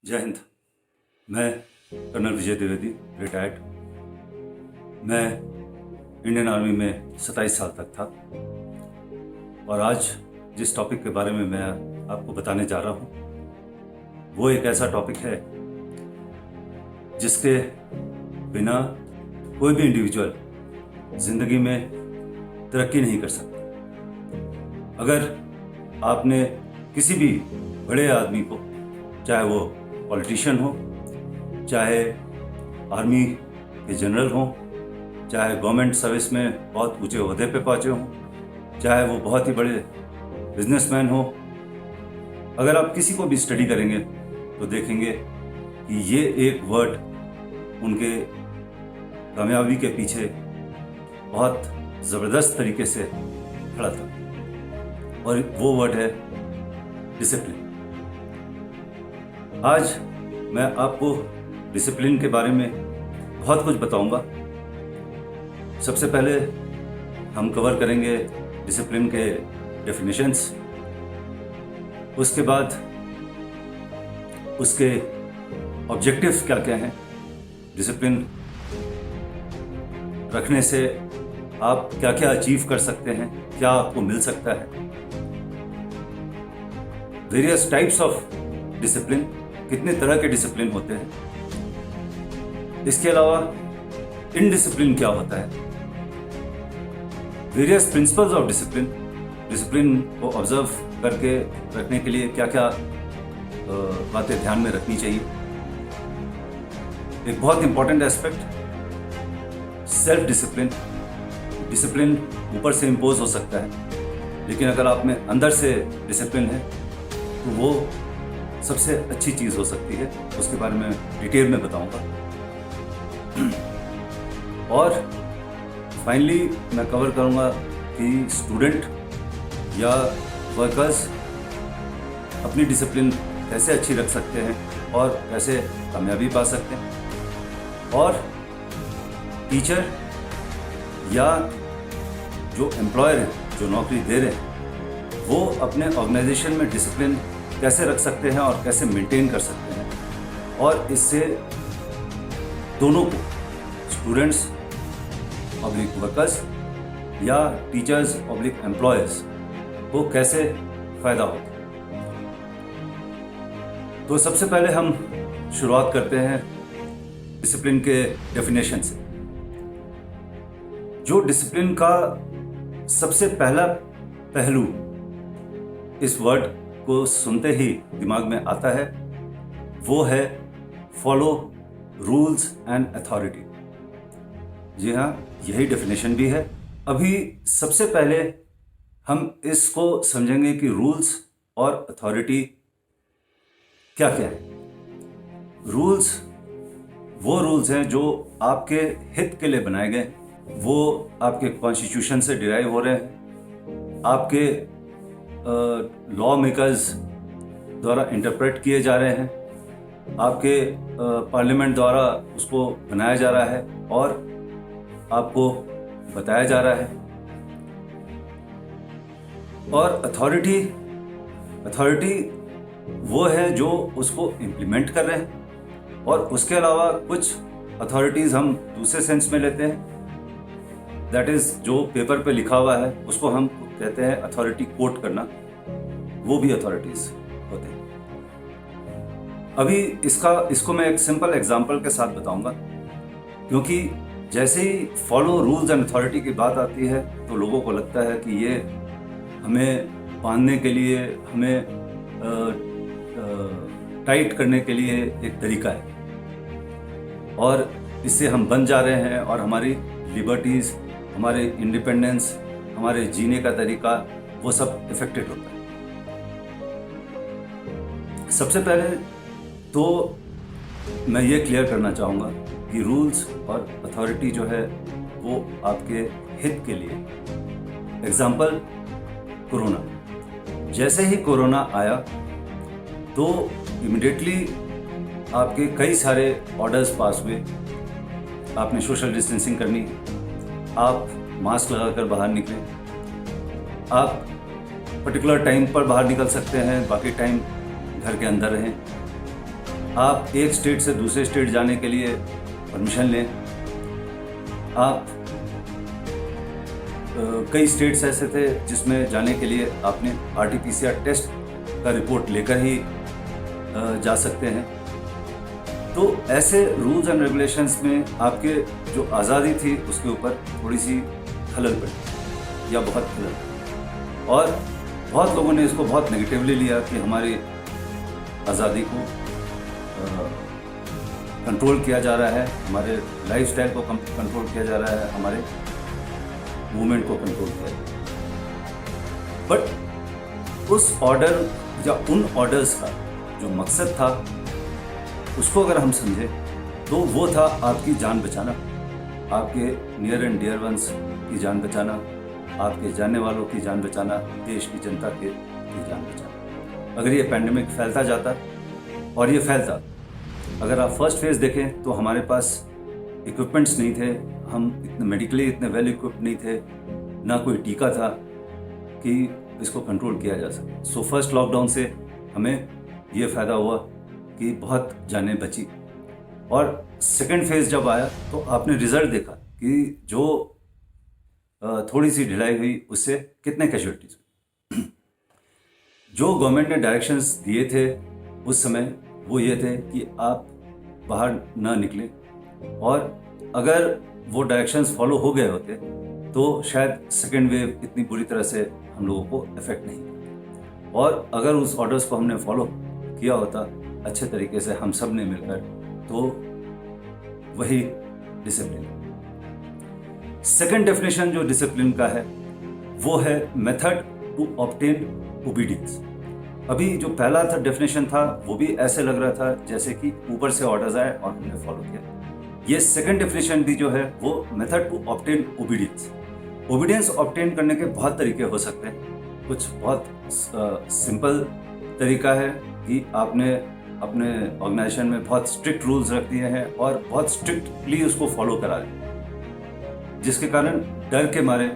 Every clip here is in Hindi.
जय हिंद। मैं कर्नल विजय द्विवेदी, रिटायर्ड। मैं इंडियन आर्मी में 27 साल तक था और आज जिस टॉपिक के बारे में मैं आपको बताने जा रहा हूँ वो एक ऐसा टॉपिक है जिसके बिना कोई भी इंडिविजुअल जिंदगी में तरक्की नहीं कर सकता। अगर आपने किसी भी बड़े आदमी को, चाहे वो पॉलिटिशियन हो, चाहे आर्मी के जनरल हो, चाहे गवर्नमेंट सर्विस में बहुत ऊंचे ओहदे पे पहुंचे हों, चाहे वो बहुत ही बड़े बिजनेसमैन हो, अगर आप किसी को भी स्टडी करेंगे तो देखेंगे कि ये एक वर्ड उनके कामयाबी के पीछे बहुत ज़बरदस्त तरीके से खड़ा था और वो वर्ड है डिसिप्लिन। आज मैं आपको डिसिप्लिन के बारे में बहुत कुछ बताऊंगा। सबसे पहले हम कवर करेंगे डिसिप्लिन के डेफिनेशंस, उसके बाद उसके ऑब्जेक्टिव्स क्या क्या हैं, डिसिप्लिन रखने से आप क्या क्या अचीव कर सकते हैं, क्या आपको मिल सकता है, वेरियस टाइप्स ऑफ डिसिप्लिन, कितने तरह के डिसिप्लिन होते हैं, इसके अलावा इनडिसिप्लिन क्या होता है, various principles of discipline, discipline को ऑब्जर्व करके रखने के लिए क्या क्या बातें ध्यान में रखनी चाहिए। एक बहुत important aspect self discipline. Discipline ऊपर से इम्पोज हो सकता है, लेकिन अगर आप में अंदर से डिसिप्लिन है तो वो सबसे अच्छी चीज़ हो सकती है। उसके बारे में डिटेल में बताऊंगा। और फाइनली मैं कवर करूंगा कि स्टूडेंट या वर्कर्स अपनी डिसिप्लिन कैसे अच्छी रख सकते हैं और कैसे कामयाबी पा सकते हैं, और टीचर या जो एम्प्लॉयर हैं, जो नौकरी दे रहे हैं, वो अपने ऑर्गेनाइजेशन में डिसिप्लिन कैसे रख सकते हैं और कैसे मेंटेन कर सकते हैं, और इससे दोनों को, स्टूडेंट्स ऑब्लिक वर्कर्स या टीचर्स ऑब्लिक एम्प्लॉयर्स को कैसे फ़ायदा होगा। तो सबसे पहले हम शुरुआत करते हैं डिसिप्लिन के डेफिनेशन से। जो डिसिप्लिन का सबसे पहला पहलू इस वर्ड को सुनते ही दिमाग में आता है वो है फॉलो रूल्स एंड अथॉरिटी। जी हाँ, यही डेफिनेशन भी है। अभी सबसे पहले हम इसको समझेंगे कि रूल्स और अथॉरिटी क्या क्या है। रूल्स वो रूल्स हैं जो आपके हित के लिए बनाए गए, वो आपके कॉन्स्टिट्यूशन से डिराइव हो रहे हैं, आपके लॉ मेकर्स द्वारा इंटरप्रेट किए जा रहे हैं, आपके पार्लियामेंट द्वारा उसको बनाया जा रहा है और आपको बताया जा रहा है। और अथॉरिटी वो है जो उसको इम्प्लीमेंट कर रहे हैं, और उसके अलावा कुछ अथॉरिटीज़ हम दूसरे सेंस में लेते हैं, दैट इज़ जो पेपर पे लिखा हुआ है उसको हम कहते हैं अथॉरिटी कोट करना, वो भी अथॉरिटीज़ होते हैं। अभी इसको मैं एक सिंपल एग्जांपल के साथ बताऊंगा, क्योंकि जैसे ही फॉलो रूल्स एंड अथॉरिटी की बात आती है तो लोगों को लगता है कि ये हमें बांधने के लिए, हमें टाइट करने के लिए एक तरीका है, और इससे हम बन जा रहे हैं और हमारी लिबर्टीज़, हमारे इंडिपेंडेंस, हमारे जीने का तरीका, वो सब इफेक्टेड होता है। सबसे पहले तो मैं ये क्लियर करना चाहूँगा कि रूल्स और अथॉरिटी जो है वो आपके हित के लिए। Example, corona. जैसे ही कोरोना आया तो इमिडिएटली आपके कई सारे ऑर्डर्स पास हुए। आपने सोशल डिस्टेंसिंग करनी, आप मास्क लगाकर बाहर निकले, आप पर्टिकुलर टाइम पर बाहर निकल सकते हैं, बाकी टाइम घर के अंदर रहें। आप एक स्टेट से दूसरे स्टेट जाने के लिए परमिशन लें। आप कई स्टेट्स ऐसे थे जिसमें जाने के लिए आपने RT-PCR टेस्ट का रिपोर्ट लेकर ही जा सकते हैं। तो ऐसे रूल्स एंड रेगुलेशंस में आपके जो आज़ादी थी उसके ऊपर थोड़ी सी खलल पड़ी या बहुत खलल पड़ी, और बहुत लोगों ने इसको बहुत नेगेटिवली लिया कि हमारी आज़ादी को कंट्रोल किया जा रहा है, हमारे लाइफस्टाइल को कंट्रोल किया जा रहा है, हमारे मूवमेंट को कंट्रोल किया जा रहा है। बट उस ऑर्डर या उन ऑर्डर्स का जो मकसद था उसको अगर हम समझें तो वो था आपकी जान बचाना, आपके नियर एंड डियर वंस की जान बचाना, आपके जानने वालों की जान बचाना, देश की जनता की जान बचाना। अगर ये पैंडेमिक फैलता जाता और ये फैलता, अगर आप फर्स्ट फेज देखें तो हमारे पास इक्विपमेंट्स नहीं थे, हम इतने मेडिकली इतने वेल इक्विप्ड नहीं थे, ना कोई टीका था कि इसको कंट्रोल किया जा सके। सो फर्स्ट लॉकडाउन से हमें ये फ़ायदा हुआ कि बहुत जानें बची, और सेकेंड फेज जब आया तो आपने रिजल्ट देखा कि जो थोड़ी सी ढिलाई हुई उससे कितने कैजुअलिटीज हुई। जो गवर्नमेंट ने डायरेक्शंस दिए थे उस समय वो ये थे कि आप बाहर ना निकलें, और अगर वो डायरेक्शंस फॉलो हो गए होते तो शायद सेकेंड वेव इतनी बुरी तरह से हम लोगों को अफेक्ट नहीं करती। और अगर उस ऑर्डर्स को हमने फॉलो किया होता अच्छे तरीके से हम सब ने मिलकर, तो वही डिसिप्लिन। सेकेंड डेफिनेशन जो डिसिप्लिन का है वो है मेथड टू ऑब्टेन ओबीडियंस। अभी जो पहला था डेफिनेशन था वो भी ऐसे लग रहा था जैसे कि ऊपर से ऑर्डर्स आए और हमने फॉलो किया। ये सेकेंड डेफिनेशन भी जो है वो method to obtain obedience. Obedience obtain करने के बहुत तरीके हो सकते हैं। कुछ बहुत सिंपल तरीका है कि आपने अपने ऑर्गेनाइजेशन में बहुत स्ट्रिक्ट रूल्स रख दिए हैं और बहुत स्ट्रिक्टली उसको फॉलो करा दिया, जिसके कारण डर के मारे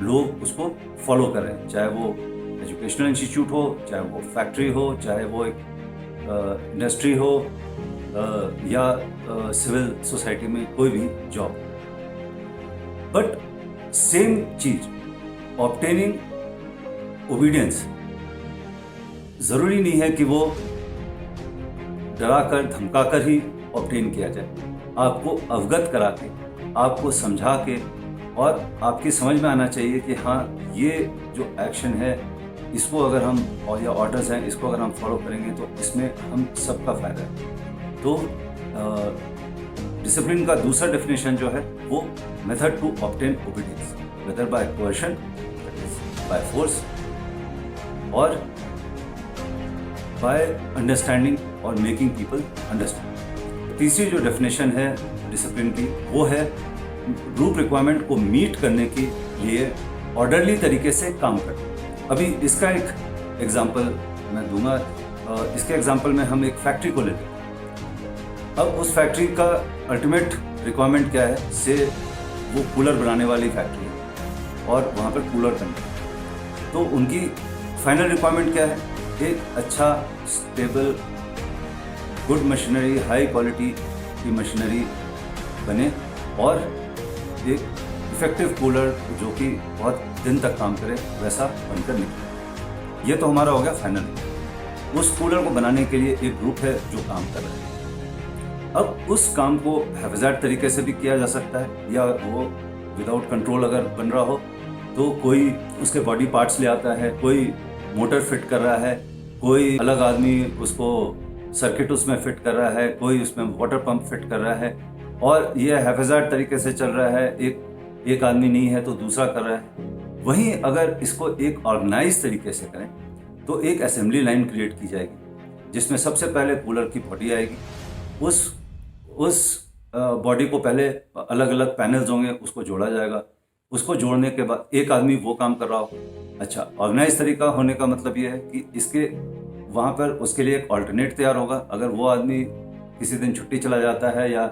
लोग उसको फॉलो कर रहे हैं, चाहे वो एजुकेशनल इंस्टीट्यूट हो, चाहे वो फैक्ट्री हो, चाहे वो एक इंडस्ट्री हो या सिविल सोसाइटी में कोई भी जॉब। बट सेम चीज ऑब्टेनिंग ओबीडियंस जरूरी नहीं है कि वो डराकर धमकाकर ही ऑब्टेन किया जाए। आपको अवगत करा के, आपको समझा के, और आपकी समझ में आना चाहिए कि हाँ ये जो एक्शन है इसको अगर हम, और या ऑर्डर्स हैं इसको अगर हम फॉलो करेंगे तो इसमें हम सबका फायदा है। तो डिसिप्लिन का दूसरा डेफिनेशन जो है वो method to obtain obedience, whether by coercion, by force, और बाय अंडरस्टैंडिंग और मेकिंग पीपल अंडरस्टैंड। तीसरी जो डेफिनेशन है डिसिप्लिन की वो है ग्रुप रिक्वायरमेंट को मीट करने के लिए ऑर्डरली तरीके से काम करना। अभी इसका एक एग्जांपल मैं दूंगा। इसके एग्जांपल में हम एक फैक्ट्री को लेते हैं। अब उस फैक्ट्री का अल्टीमेट रिक्वायरमेंट क्या है, से वो कूलर बनाने वाली फैक्ट्री है और वहाँ पर कूलर बनते, तो उनकी फाइनल रिक्वायरमेंट क्या है, एक अच्छा stable good machinery, high quality की मशीनरी बने और एक इफेक्टिव कूलर जो कि बहुत दिन तक काम करे वैसा बनकर निकले। ये तो हमारा हो गया फाइनल। उस कूलर को बनाने के लिए एक ग्रुप है जो काम कर रहा है। अब उस काम को हैफाजत तरीके से भी किया जा सकता है, या वो विदाउट कंट्रोल अगर बन रहा हो तो कोई उसके बॉडी पार्ट्स ले आता है, कोई मोटर फिट कर रहा है, कोई अलग आदमी उसको सर्किट उसमें फिट कर रहा है, कोई उसमें वाटर पंप फिट कर रहा है, और यह हैफाजत तरीके से चल रहा है। एक आदमी नहीं है तो दूसरा कर रहा है। वहीं अगर इसको एक ऑर्गेनाइज तरीके से करें तो एक असेंबली लाइन क्रिएट की जाएगी जिसमें सबसे पहले कूलर की बॉडी आएगी। उस बॉडी को पहले अलग अलग पैनल्स होंगे, उसको जोड़ा जाएगा। उसको जोड़ने के बाद एक आदमी वो काम कर रहा हो। अच्छा, ऑर्गेनाइज तरीका होने का मतलब ये है कि इसके वहाँ पर उसके लिए एक ऑल्टरनेट तैयार होगा। अगर वो आदमी किसी दिन छुट्टी चला जाता है या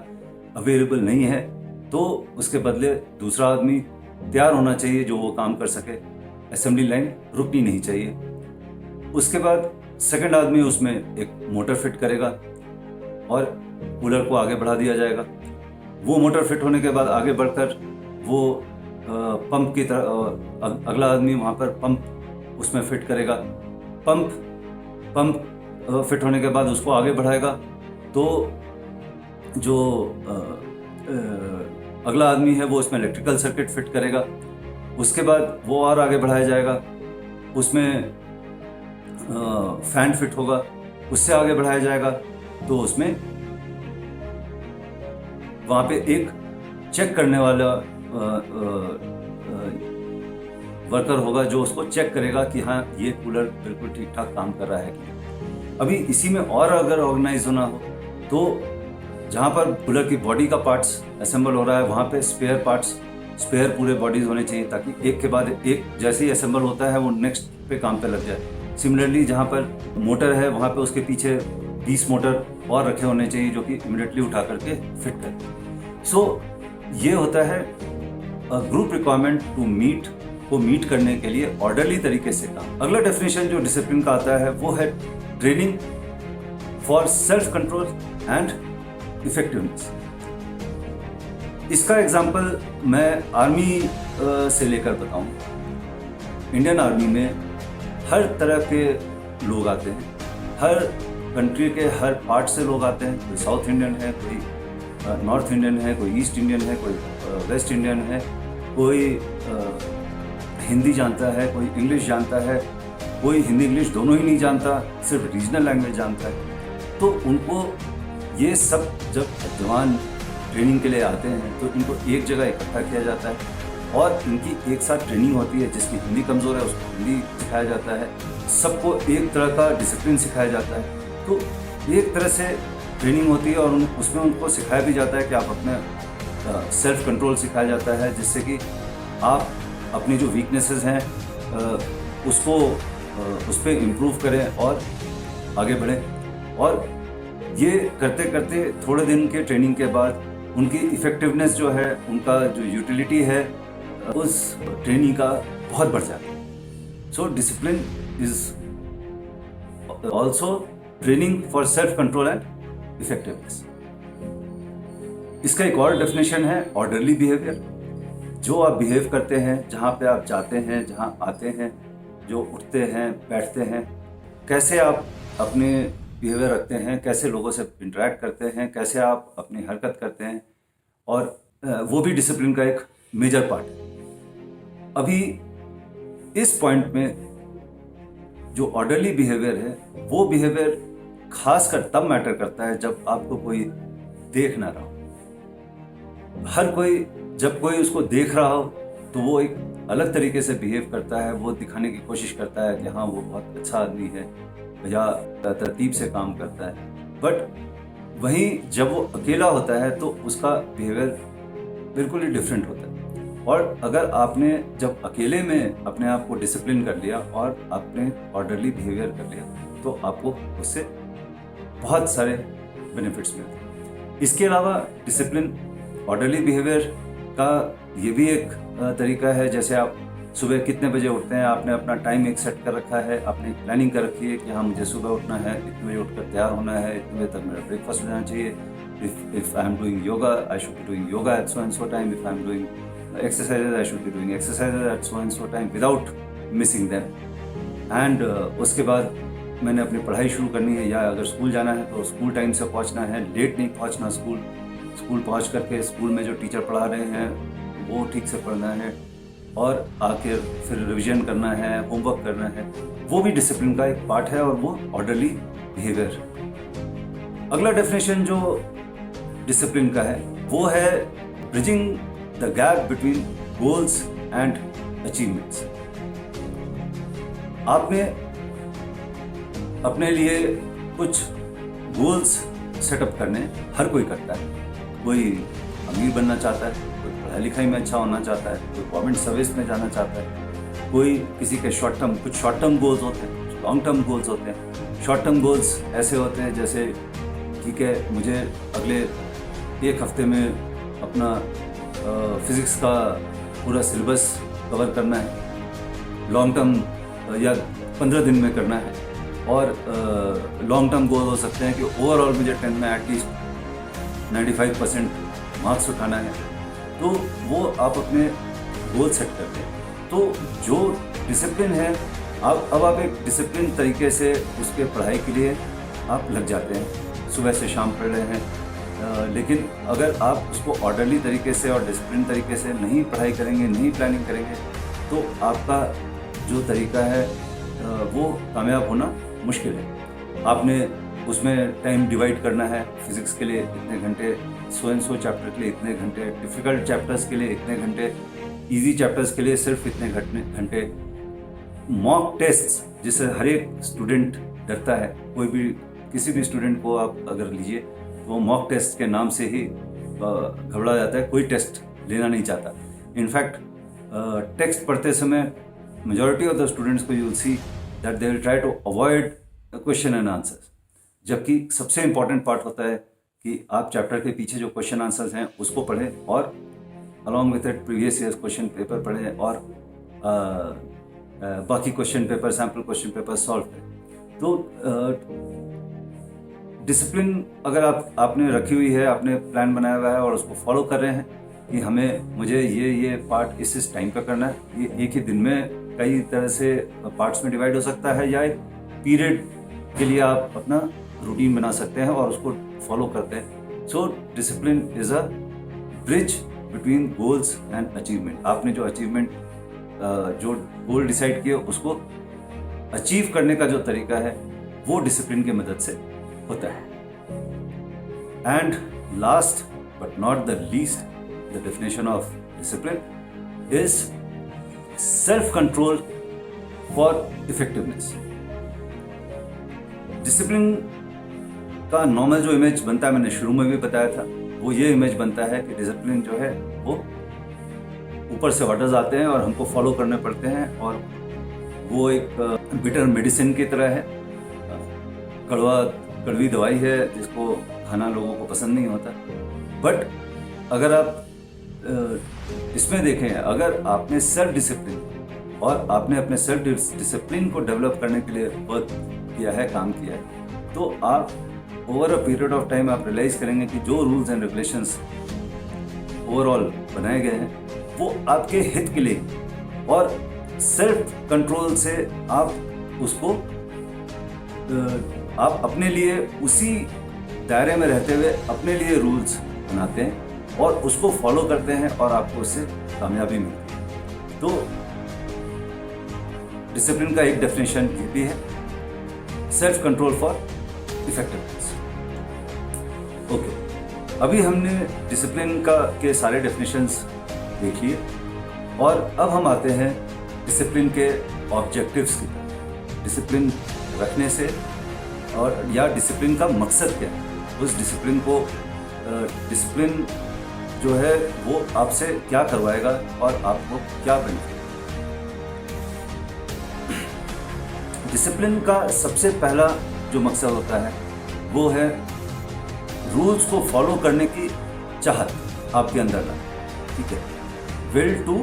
अवेलेबल नहीं है तो उसके बदले दूसरा आदमी तैयार होना चाहिए जो वो काम कर सके। असेंबली लाइन रुकनी नहीं चाहिए। उसके बाद सेकंड आदमी उसमें एक मोटर फिट करेगा और कूलर को आगे बढ़ा दिया जाएगा। वो मोटर फिट होने के बाद आगे बढ़कर वो पंप की तरह अगला आदमी वहाँ पर पंप उसमें फिट करेगा। पंप फिट होने के बाद उसको आगे बढ़ाएगा, तो जो अगला आदमी है वो उसमें इलेक्ट्रिकल सर्किट फिट करेगा। उसके बाद वो और आगे बढ़ाया जाएगा, उसमें फैन फिट होगा, उससे आगे बढ़ाया जाएगा, तो उसमें वहाँ पे एक चेक करने वाला वर्कर होगा जो उसको चेक करेगा कि हाँ ये कूलर बिल्कुल ठीक ठाक काम कर रहा है कि नहीं। अभी इसी में और अगर ऑर्गेनाइज होना हो तो जहाँ पर कूलर की बॉडी का पार्ट्स असेंबल हो रहा है वहाँ पे स्पेयर पूरे बॉडीज होने चाहिए, ताकि एक के बाद एक जैसे ही असेंबल होता है वो नेक्स्ट पे काम पे लग जाए। सिमिलरली जहाँ पर मोटर है वहाँ पे उसके पीछे 20 मोटर और रखे होने चाहिए जो कि इमिडिएटली उठा करके फिट करें। सो ये होता है ग्रुप रिक्वायरमेंट को मीट करने के लिए ऑर्डरली तरीके से काम। अगला डेफिनेशन जो डिसिप्लिन का आता है वो है training for self control and effectiveness. इसका एग्जांपल मैं आर्मी से लेकर बताऊं। इंडियन आर्मी में हर तरह के लोग आते हैं, हर कंट्री के हर पार्ट से लोग आते हैं। कोई साउथ इंडियन है, कोई नॉर्थ इंडियन है, कोई ईस्ट इंडियन है, कोई वेस्ट इंडियन है, कोई हिंदी जानता है, कोई इंग्लिश जानता है, कोई हिंदी इंग्लिश दोनों ही नहीं जानता, सिर्फ रीजनल लैंग्वेज जानता है। तो उनको ये सब जब जवान ट्रेनिंग के लिए आते हैं तो इनको एक जगह इकट्ठा किया जाता है और इनकी एक साथ ट्रेनिंग होती है। जिसकी हिंदी कमज़ोर है उसको हिंदी सिखाया जाता है, सबको एक तरह का डिसिप्लिन सिखाया जाता है। तो एक तरह से ट्रेनिंग होती है और उसमें उनको सिखाया भी जाता है कि आप अपने सेल्फ कंट्रोल सिखाया जाता है, जिससे कि आप अपनी जो वीकनेसेस हैं उसको उस पर इम्प्रूव करें और आगे बढ़ें। और ये करते करते थोड़े दिन के ट्रेनिंग के बाद उनकी इफ़ेक्टिवनेस जो है, उनका जो यूटिलिटी है उस ट्रेनिंग का बहुत बढ़ जाता है। So discipline is also training for self control and effectiveness. इसका एक और डेफिनेशन है ऑर्डरली बिहेवियर। जो आप बिहेव करते हैं, जहाँ पे आप जाते हैं, जहाँ आते हैं, जो उठते हैं, बैठते हैं, कैसे आप अपने बिहेवियर रखते हैं, कैसे लोगों से इंटरेक्ट करते हैं, कैसे आप अपनी हरकत करते हैं, और वो भी डिसिप्लिन का एक मेजर पार्ट है। अभी इस पॉइंट में जो ऑर्डरली बिहेवियर है वो बिहेवियर खासकर तब मैटर करता है जब आपको कोई देख ना रहा हो। हर कोई जब कोई उसको देख रहा हो तो वो एक अलग तरीके से बिहेव करता है, वो दिखाने की कोशिश करता है कि हाँ वो बहुत अच्छा आदमी है या तरतीब से काम करता है। बट वहीं जब वो अकेला होता है तो उसका बिहेवियर बिल्कुल ही डिफरेंट होता है। और अगर आपने जब अकेले में अपने आप को डिसिप्लिन कर लिया और आपने ऑर्डरली बिहेवियर कर लिया तो आपको उससे बहुत सारे बेनिफिट्स मिलते हैं। इसके अलावा डिसिप्लिन ऑर्डरली बिहेवियर का ये भी एक तरीका है, जैसे आप सुबह कितने बजे उठते हैं, आपने अपना टाइम एक सेट कर रखा है, आपने प्लानिंग कर रखी है कि हाँ मुझे सुबह उठना है, इतने बजे उठकर तैयार होना है, इतने बजे तक मेरा ब्रेकफास्ट हो जाना चाहिए। If I am doing yoga I should be doing yoga at so and so time. If I am doing exercises I should be doing exercises at so and so time without missing them। and उसके बाद मैंने अपनी पढ़ाई शुरू करनी है, या अगर स्कूल जाना है तो स्कूल टाइम से पहुंचना है, लेट नहीं पहुंचना। स्कूल पहुंच करके स्कूल में जो टीचर पढ़ा रहे हैं वो ठीक से पढ़ना है और आके फिर रिवीजन करना है, होमवर्क करना है। वो भी डिसिप्लिन का एक पार्ट है और वो ऑर्डरली बिहेवियर। अगला डेफिनेशन जो डिसिप्लिन का है वो है bridging the gap between goals and achievements। आपने अपने लिए कुछ गोल्स सेटअप करने, हर कोई करता है। कोई अमीर बनना चाहता है, कोई पढ़ाई लिखाई में अच्छा होना चाहता है, कोई गवर्नमेंट सर्विस में जाना चाहता है, कोई किसी के कुछ शॉर्ट टर्म गोल्स होते हैं, कुछ लॉन्ग टर्म गोल्स होते हैं। शॉर्ट टर्म गोल्स ऐसे होते हैं जैसे ठीक है मुझे अगले एक हफ्ते में अपना फिज़िक्स का पूरा सिलेबस कवर करना है, लॉन्ग टर्म या 15 दिन में करना है। और लॉन्ग टर्म गोल हो सकते हैं कि ओवरऑल मुझे 10th में एटलीस्ट 95% मार्क्स उठाना है, तो वो आप अपने गोल सेट करते हैं। तो जो डिसिप्लिन है, अब आप एक डिसिप्लिन तरीके से उसके पढ़ाई के लिए आप लग जाते हैं, सुबह से शाम पढ़ रहे हैं, लेकिन अगर आप उसको ऑर्डरली तरीके से और डिसिप्लिन तरीके से नहीं पढ़ाई करेंगे, नहीं प्लानिंग करेंगे, तो आपका जो तरीका है वो कामयाब होना मुश्किल है। आपने उसमें टाइम डिवाइड करना है, फिज़िक्स के लिए इतने घंटे, सो एंड सो चैप्टर के लिए इतने घंटे, डिफ़िकल्ट चैप्टर्स के लिए इतने घंटे, इजी चैप्टर्स के लिए सिर्फ इतने घंटे। मॉक टेस्ट जिससे हर एक स्टूडेंट डरता है, कोई भी किसी भी स्टूडेंट को आप अगर लीजिए तो वो मॉक टेस्ट के नाम से ही घबरा जाता है, कोई टेस्ट लेना नहीं चाहता। इनफैक्ट टेक्स्ट पढ़ते समय मेजॉरिटी ऑफ द स्टूडेंट्स को you will see that they will try to avoid question and answers, जबकि सबसे इम्पॉर्टेंट पार्ट होता है कि आप चैप्टर के पीछे जो क्वेश्चन आंसर्स हैं उसको पढ़ें और along with it previous years question paper पढ़ें और बाकी question paper, sample question paper solve करें। तो डिसिप्लिन अगर आपने रखी हुई है, आपने प्लान बनाया हुआ है और उसको फॉलो कर रहे हैं कि मुझे ये पार्ट इस टाइम पे करना है, ये एक ही दिन में कई तरह से पार्ट्स में डिवाइड हो सकता है, या एक पीरियड के लिए आप अपना रूटीन बना सकते हैं और उसको फॉलो करते हैं। So discipline is a bridge between goals and achievement. आपने जो अचीवमेंट, जो गोल डिसाइड किए, उसको अचीव करने का जो तरीका है वो डिसिप्लिन की मदद से होता है। And last but not the least, the definition of discipline is self control for effectiveness. Discipline का नॉर्मल जो इमेज बनता है, मैंने शुरू में भी बताया था, वो ये इमेज बनता है कि डिसिप्लिन जो है वो ऊपर से ऑर्डर्स आते हैं और हमको फॉलो करने पड़ते हैं, और वो एक बिटर मेडिसिन की तरह है, कड़वी दवाई है जिसको खाना लोगों को पसंद नहीं होता। बट अगर आप इसमें देखें, अगर आपने सेल्फ डिसिप्लिन और आपने अपने सेल्फ डिसिप्लिन को डेवलप करने के लिए वर्क किया है, काम किया है, तो आप over a period of time आप रियलाइज करेंगे कि जो रूल्स एंड रेगुलेशंस ओवरऑल बनाए गए हैं वो आपके हित के लिए, और सेल्फ कंट्रोल से आप उसको आप अपने लिए उसी दायरे में रहते हुए अपने लिए रूल्स बनाते हैं और उसको फॉलो करते हैं और आपको उससे कामयाबी मिलती है। तो डिसिप्लिन का एक डेफिनेशन ये भी है, self control for effectiveness. Okay, अभी हमने डिसिप्लिन के सारे डेफिनेशंस देख लिए और अब हम आते हैं डिसिप्लिन के ऑब्जेक्टिव्स की तरफ। डिसिप्लिन रखने से और या डिसिप्लिन का मकसद क्या है, उस डिसिप्लिन को डिसिप्लिन जो है वो आपसे क्या करवाएगा और आपको क्या बेनिफिट। डिसिप्लिन का सबसे पहला जो मकसद होता है वो है रूल्स को फॉलो करने की चाहत आपके अंदर लाना, ठीक है, विल टू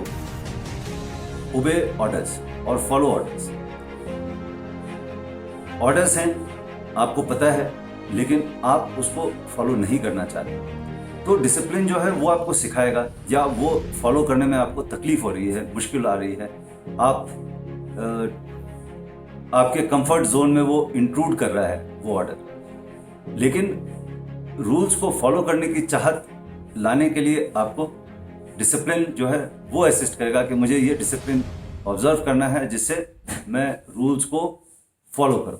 ओबे ऑर्डर्स और फॉलो ऑर्डर्स। ऑर्डर्स हैं, आपको पता है, लेकिन आप उसको फॉलो नहीं करना चाहते, तो डिसिप्लिन जो है वो आपको सिखाएगा, या वो फॉलो करने में आपको तकलीफ हो रही है, मुश्किल आ रही है, आपके कंफर्ट जोन में वो इंट्रूड कर रहा है वो ऑर्डर, लेकिन रूल्स को फॉलो करने की चाहत लाने के लिए आपको डिसिप्लिन जो है वो असिस्ट करेगा कि मुझे ये डिसिप्लिन ऑब्जर्व करना है जिससे मैं रूल्स को फॉलो करूं।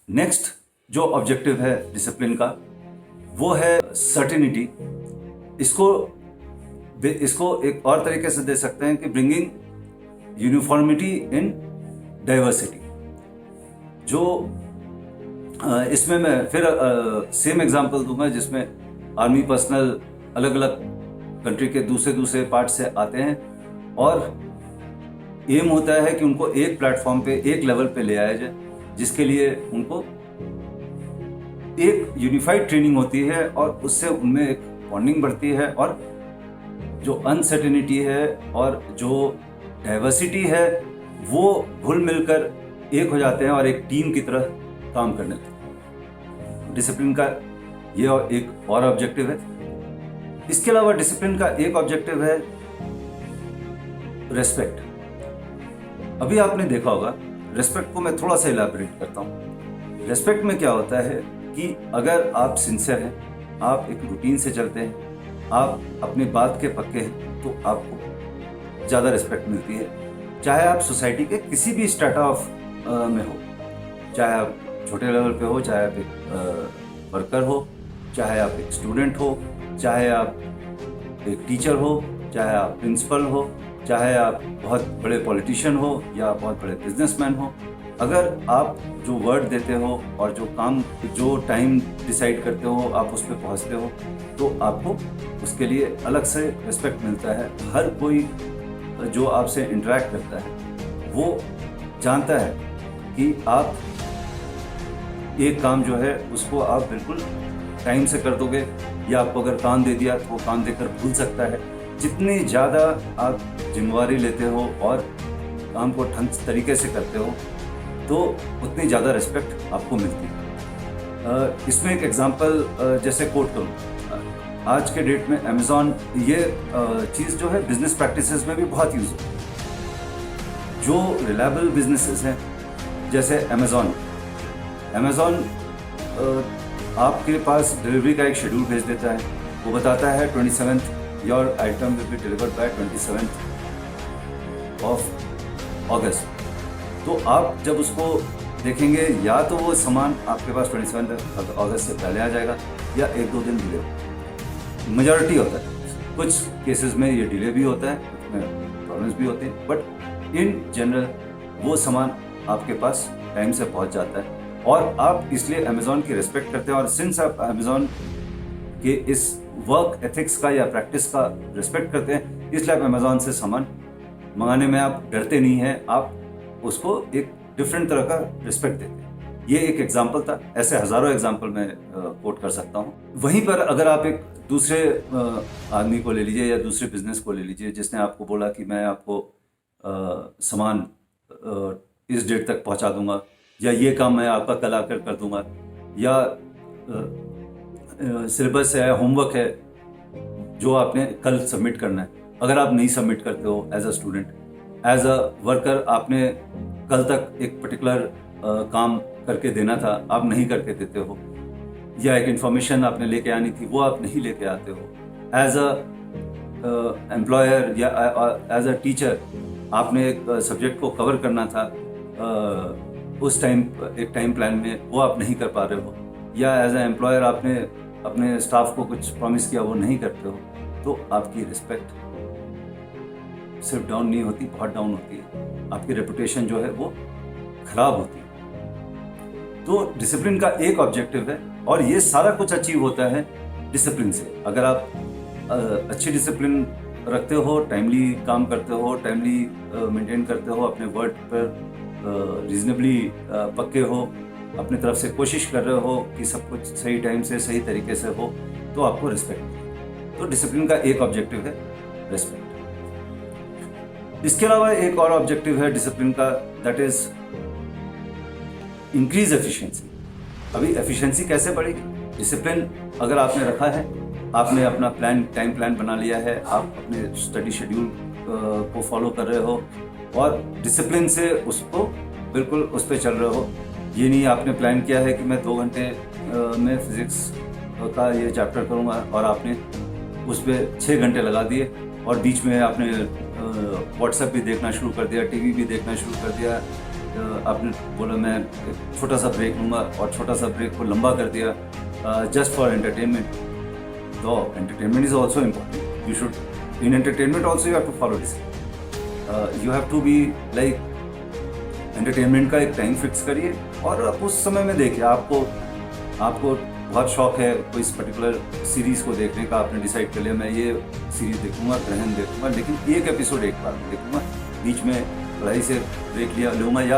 नेक्स्ट जो ऑब्जेक्टिव है डिसिप्लिन का वो है सर्टेनिटी। इसको एक और तरीके से दे सकते हैं कि ब्रिंगिंग यूनिफॉर्मिटी इन डाइवर्सिटी। जो इसमें मैं फिर सेम एग्जांपल दूंगा जिसमें आर्मी पर्सनल अलग अलग कंट्री के दूसरे पार्ट से आते हैं और एम होता है कि उनको एक प्लेटफॉर्म पे, एक लेवल पे ले आया जाए, जिसके लिए उनको एक यूनिफाइड ट्रेनिंग होती है और उससे उनमें एक बॉन्डिंग बढ़ती है, और जो अनसर्टेनिटी है और जो डाइवर्सिटी है वो घुल मिलकर एक हो जाते हैं और एक टीम की तरह काम करने लगते हैं। डिसिप्लिन का ये एक और ऑब्जेक्टिव है। इसके अलावा डिसिप्लिन का एक ऑब्जेक्टिव है रेस्पेक्ट। अभी आपने देखा होगा, रेस्पेक्ट को मैं थोड़ा सा इलैबोरेट करता हूँ। रेस्पेक्ट में क्या होता है कि अगर आप सिंसियर हैं, आप एक रूटीन से चलते हैं, आप अपनी बात के पक्के हैं, तो आपको ज़्यादा रिस्पेक्ट मिलती है। चाहे आप सोसाइटी के किसी भी स्टार्ट ऑफ में हो, चाहे आप छोटे लेवल पे हो, चाहे आप एक वर्कर हो, चाहे आप एक स्टूडेंट हो, चाहे आप एक टीचर हो, चाहे आप प्रिंसिपल हो, चाहे आप बहुत बड़े पॉलिटिशियन हो या बहुत बड़े बिजनेसमैन हो, अगर आप जो वर्ड देते हो और जो काम, जो टाइम डिसाइड करते हो, आप उस पर पहुँचते हो, तो आपको उसके लिए अलग से रिस्पेक्ट मिलता है। हर कोई जो आपसे इंटरेक्ट करता है वो जानता है कि आप एक काम जो है उसको आप बिल्कुल टाइम से कर दोगे, या आपको अगर काम दे दिया तो वो काम देकर भूल सकता है। जितनी ज़्यादा आप जिम्मेवारी लेते हो और काम को ढंग तरीके से करते हो, तो उतनी ज़्यादा रिस्पेक्ट आपको मिलती है। इसमें एक एग्जांपल जैसे कोट करूँ, आज के डेट में अमेज़ॉन, ये चीज़ जो है बिजनेस प्रैक्टिसेस में भी बहुत यूज़ होती है। जो रिलायबल बिजनेसेस हैं जैसे अमेज़ॉन आपके पास डिलीवरी का एक शेड्यूल भेज देता है। वो बताता है 27th your item will be delivered by 27th of अगस्त। तो आप जब उसको देखेंगे, या तो वो सामान आपके पास 27 अगस्त से पहले आ जाएगा या 1-2 दिन डिले होगा। मेजॉरिटी होता है, कुछ केसेस में ये डिले भी होता है, उसमें प्रॉब्लम्स भी होते हैं, बट इन जनरल वो सामान आपके पास टाइम से पहुंच जाता है। और आप इसलिए अमेज़ॉन की रिस्पेक्ट करते हैं। और सिंस आप अमेज़ॉन के इस वर्क एथिक्स का या प्रैक्टिस का रिस्पेक्ट करते हैं, इसलिए आप अमेज़ॉन से सामान मंगाने में आप डरते नहीं हैं, आप उसको एक डिफरेंट तरह का रिस्पेक्ट देते हैं। ये एक एग्जाम्पल था, ऐसे हज़ारों एग्जाम्पल मैं कोट कर सकता हूँ। वहीं पर अगर आप एक दूसरे आदमी को ले लीजिए या दूसरे बिजनेस को ले लीजिए, जिसने आपको बोला कि मैं आपको सामान इस डेट तक पहुँचा दूंगा, या ये काम मैं आपका कल आकर कर दूंगा, या सिलेबस है, होमवर्क है जो आपने कल सबमिट करना है, अगर आप नहीं सबमिट करते हो as a student, as a worker, आपने कल तक एक पर्टिकुलर काम करके देना था, आप नहीं करके देते हो, या एक इन्फॉर्मेशन आपने लेके आनी थी वो आप नहीं लेके आते हो, एज अ एम्प्लॉयर या एज अ टीचर आपने एक सब्जेक्ट को कवर करना था उस टाइम, एक टाइम प्लान में, वो आप नहीं कर पा रहे हो, या एज अ एम्प्लॉयर आपने अपने स्टाफ को कुछ प्रॉमिस किया वो नहीं करते हो, तो आपकी रिस्पेक्ट सिर्फ डाउन नहीं होती, बहुत डाउन होती है। आपकी रेपुटेशन जो है वो खराब होती है। तो डिसिप्लिन का एक ऑब्जेक्टिव है, और ये सारा कुछ अचीव होता है डिसिप्लिन से। अगर आप अच्छी डिसिप्लिन रखते हो, टाइमली काम करते हो, टाइमली मेंटेन करते हो, अपने वर्ड पर रीजनेबली पक्के हो, अपनी तरफ से कोशिश कर रहे हो कि सब कुछ सही टाइम से सही तरीके से हो, तो आपको रिस्पेक्ट मिलेगी। तो डिसिप्लिन का एक ऑब्जेक्टिव है रिस्पेक्ट। इसके अलावा एक और ऑब्जेक्टिव है डिसिप्लिन का, दैट इज इंक्रीज एफिशिएंसी। अभी एफिशिएंसी कैसे बढ़ेगी? डिसिप्लिन अगर आपने रखा है, आपने अपना टाइम प्लान बना लिया है, आप अपने स्टडी शेड्यूल को फॉलो कर रहे हो और डिसिप्लिन से उसको बिल्कुल उस पर चल रहे हो। ये नहीं आपने प्लान किया है कि मैं 2 घंटे में फिजिक्स का ये चैप्टर करूँगा और आपने उस पर 6 घंटे लगा दिए, और बीच में आपने व्हाट्सएप भी देखना शुरू कर दिया, टीवी भी देखना शुरू कर दिया। आपने बोला मैं एक छोटा सा ब्रेक लूँगा, और छोटा सा ब्रेक को लंबा कर दिया जस्ट फॉर एंटरटेनमेंट। तो entertainment is also important. You should, in entertainment also you have to follow discipline. You have to be like, entertainment का एक टाइम फिक्स करिए और आप उस समय में देखिए। आपको बहुत शौक है कोई इस पर्टिकुलर सीरीज़ को देखने का, आपने डिसाइड कर लिया मैं ये सीरीज़ देखूंगा, ग्रहण देखूंगा, लेकिन एक एपिसोड एक बार देखूंगा, बीच में पढ़ाई से ब्रेक लूँगा, या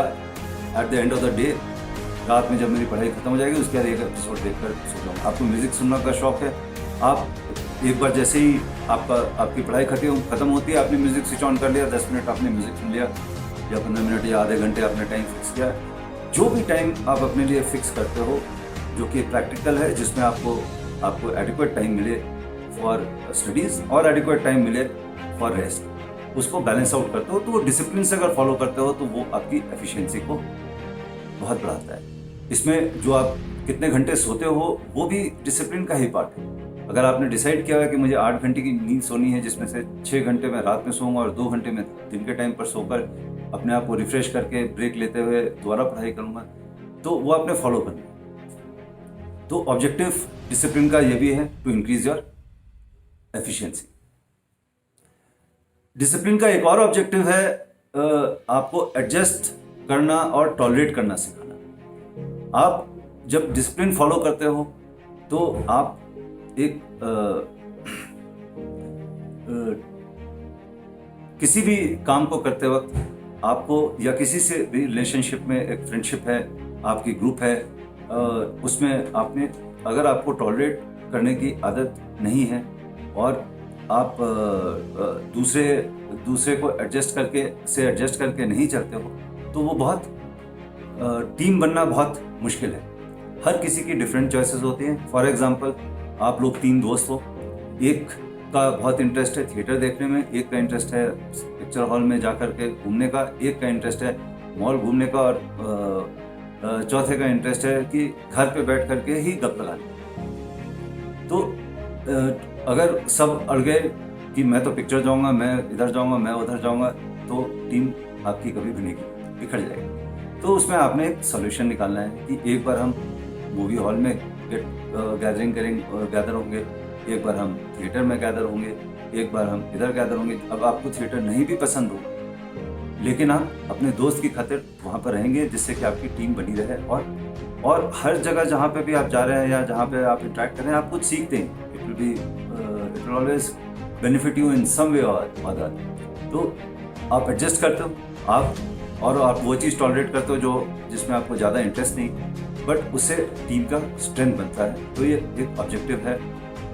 at the end of the day रात में जब मेरी पढ़ाई खत्म हो जाएगी उसके बाद एक एपिसोड देखकर सो जाऊँगा। आपको म्यूज़िक सुनने का शौक है, आप एक बार जैसे ही आपकी पढ़ाई खत्म होती है, आपने म्यूज़िक स्विच ऑन कर लिया, 10 मिनट आपने म्यूज़िक सुन लिया, या 15 मिनट या आधे घंटे आपने टाइम फिक्स किया, जो भी टाइम आप अपने लिए फिक्स करते हो जो कि प्रैक्टिकल है, जिसमें आपको एडिक्वेट टाइम मिले फॉर स्टडीज़ और एडिक्वेट टाइम मिले फॉर रेस्ट, उसको बैलेंस आउट करते हो, तो वो डिसिप्लिन से अगर फॉलो करते हो तो वो आपकी एफिशिएंसी को बहुत बढ़ाता है। इसमें जो आप कितने घंटे सोते हो वो भी डिसिप्लिन का ही पार्ट है। अगर आपने डिसाइड किया है कि मुझे 8 घंटे की नींद सोनी है, जिसमें से 6 घंटे मैं रात में सोऊंगा और 2 घंटे में दिन के टाइम पर सोकर अपने आप को रिफ्रेश करके ब्रेक लेते हुए दोबारा पढ़ाई करूंगा, तो वो आपने फॉलो करना है। तो ऑब्जेक्टिव डिसिप्लिन का ये भी है to increase your efficiency. Discipline का एक और ऑब्जेक्टिव है आपको एडजस्ट करना और टॉलरेट करना सिखाना। आप जब डिसिप्लिन फॉलो करते हो तो आप एक किसी भी काम को करते वक्त आपको या किसी से भी रिलेशनशिप में, एक फ्रेंडशिप है, आपकी ग्रुप है, उसमें आपने अगर आपको टॉलरेट करने की आदत नहीं है और आप दूसरे को एडजस्ट करके नहीं चलते हो, तो वो बहुत टीम बनना बहुत मुश्किल है। हर किसी की डिफरेंट चॉइसेस होती हैं। फॉर एग्जांपल, आप लोग 3 दोस्त हो, एक का बहुत इंटरेस्ट है थिएटर देखने में, एक का इंटरेस्ट है पिक्चर हॉल में जाकर के घूमने का, एक का इंटरेस्ट है मॉल घूमने का और चौथे का इंटरेस्ट है कि घर पे बैठ करके ही गप लगाने। तो अगर सब अड़ गए कि मैं तो पिक्चर जाऊंगा, मैं इधर जाऊंगा, मैं उधर जाऊंगा, तो टीम आपकी कभी बनेगी, बिखर जाएगी। तो उसमें आपने एक सोल्यूशन निकालना है कि एक बार हम मूवी हॉल में गैदर होंगे, एक बार हम थिएटर में गैदर होंगे, एक बार हम इधर गैदर होंगे। अब आपको थिएटर नहीं भी पसंद हो, लेकिन आप अपने दोस्त की खातिर वहाँ पर रहेंगे, जिससे कि आपकी टीम बनी रहे। और हर जगह जहाँ पे भी आप जा रहे हैं या जहाँ पे आप इंटरेक्ट कर रहे हैं, आप कुछ सीखते हैं। It will always benefit you in some way और अदर। तो आप एडजस्ट करते हो, आप वो चीज़ टॉलरेट करते हो जो जिसमें आपको ज़्यादा इंटरेस्ट नहीं, बट उससे टीम का स्ट्रेंथ बनता है। तो ये एक ऑब्जेक्टिव है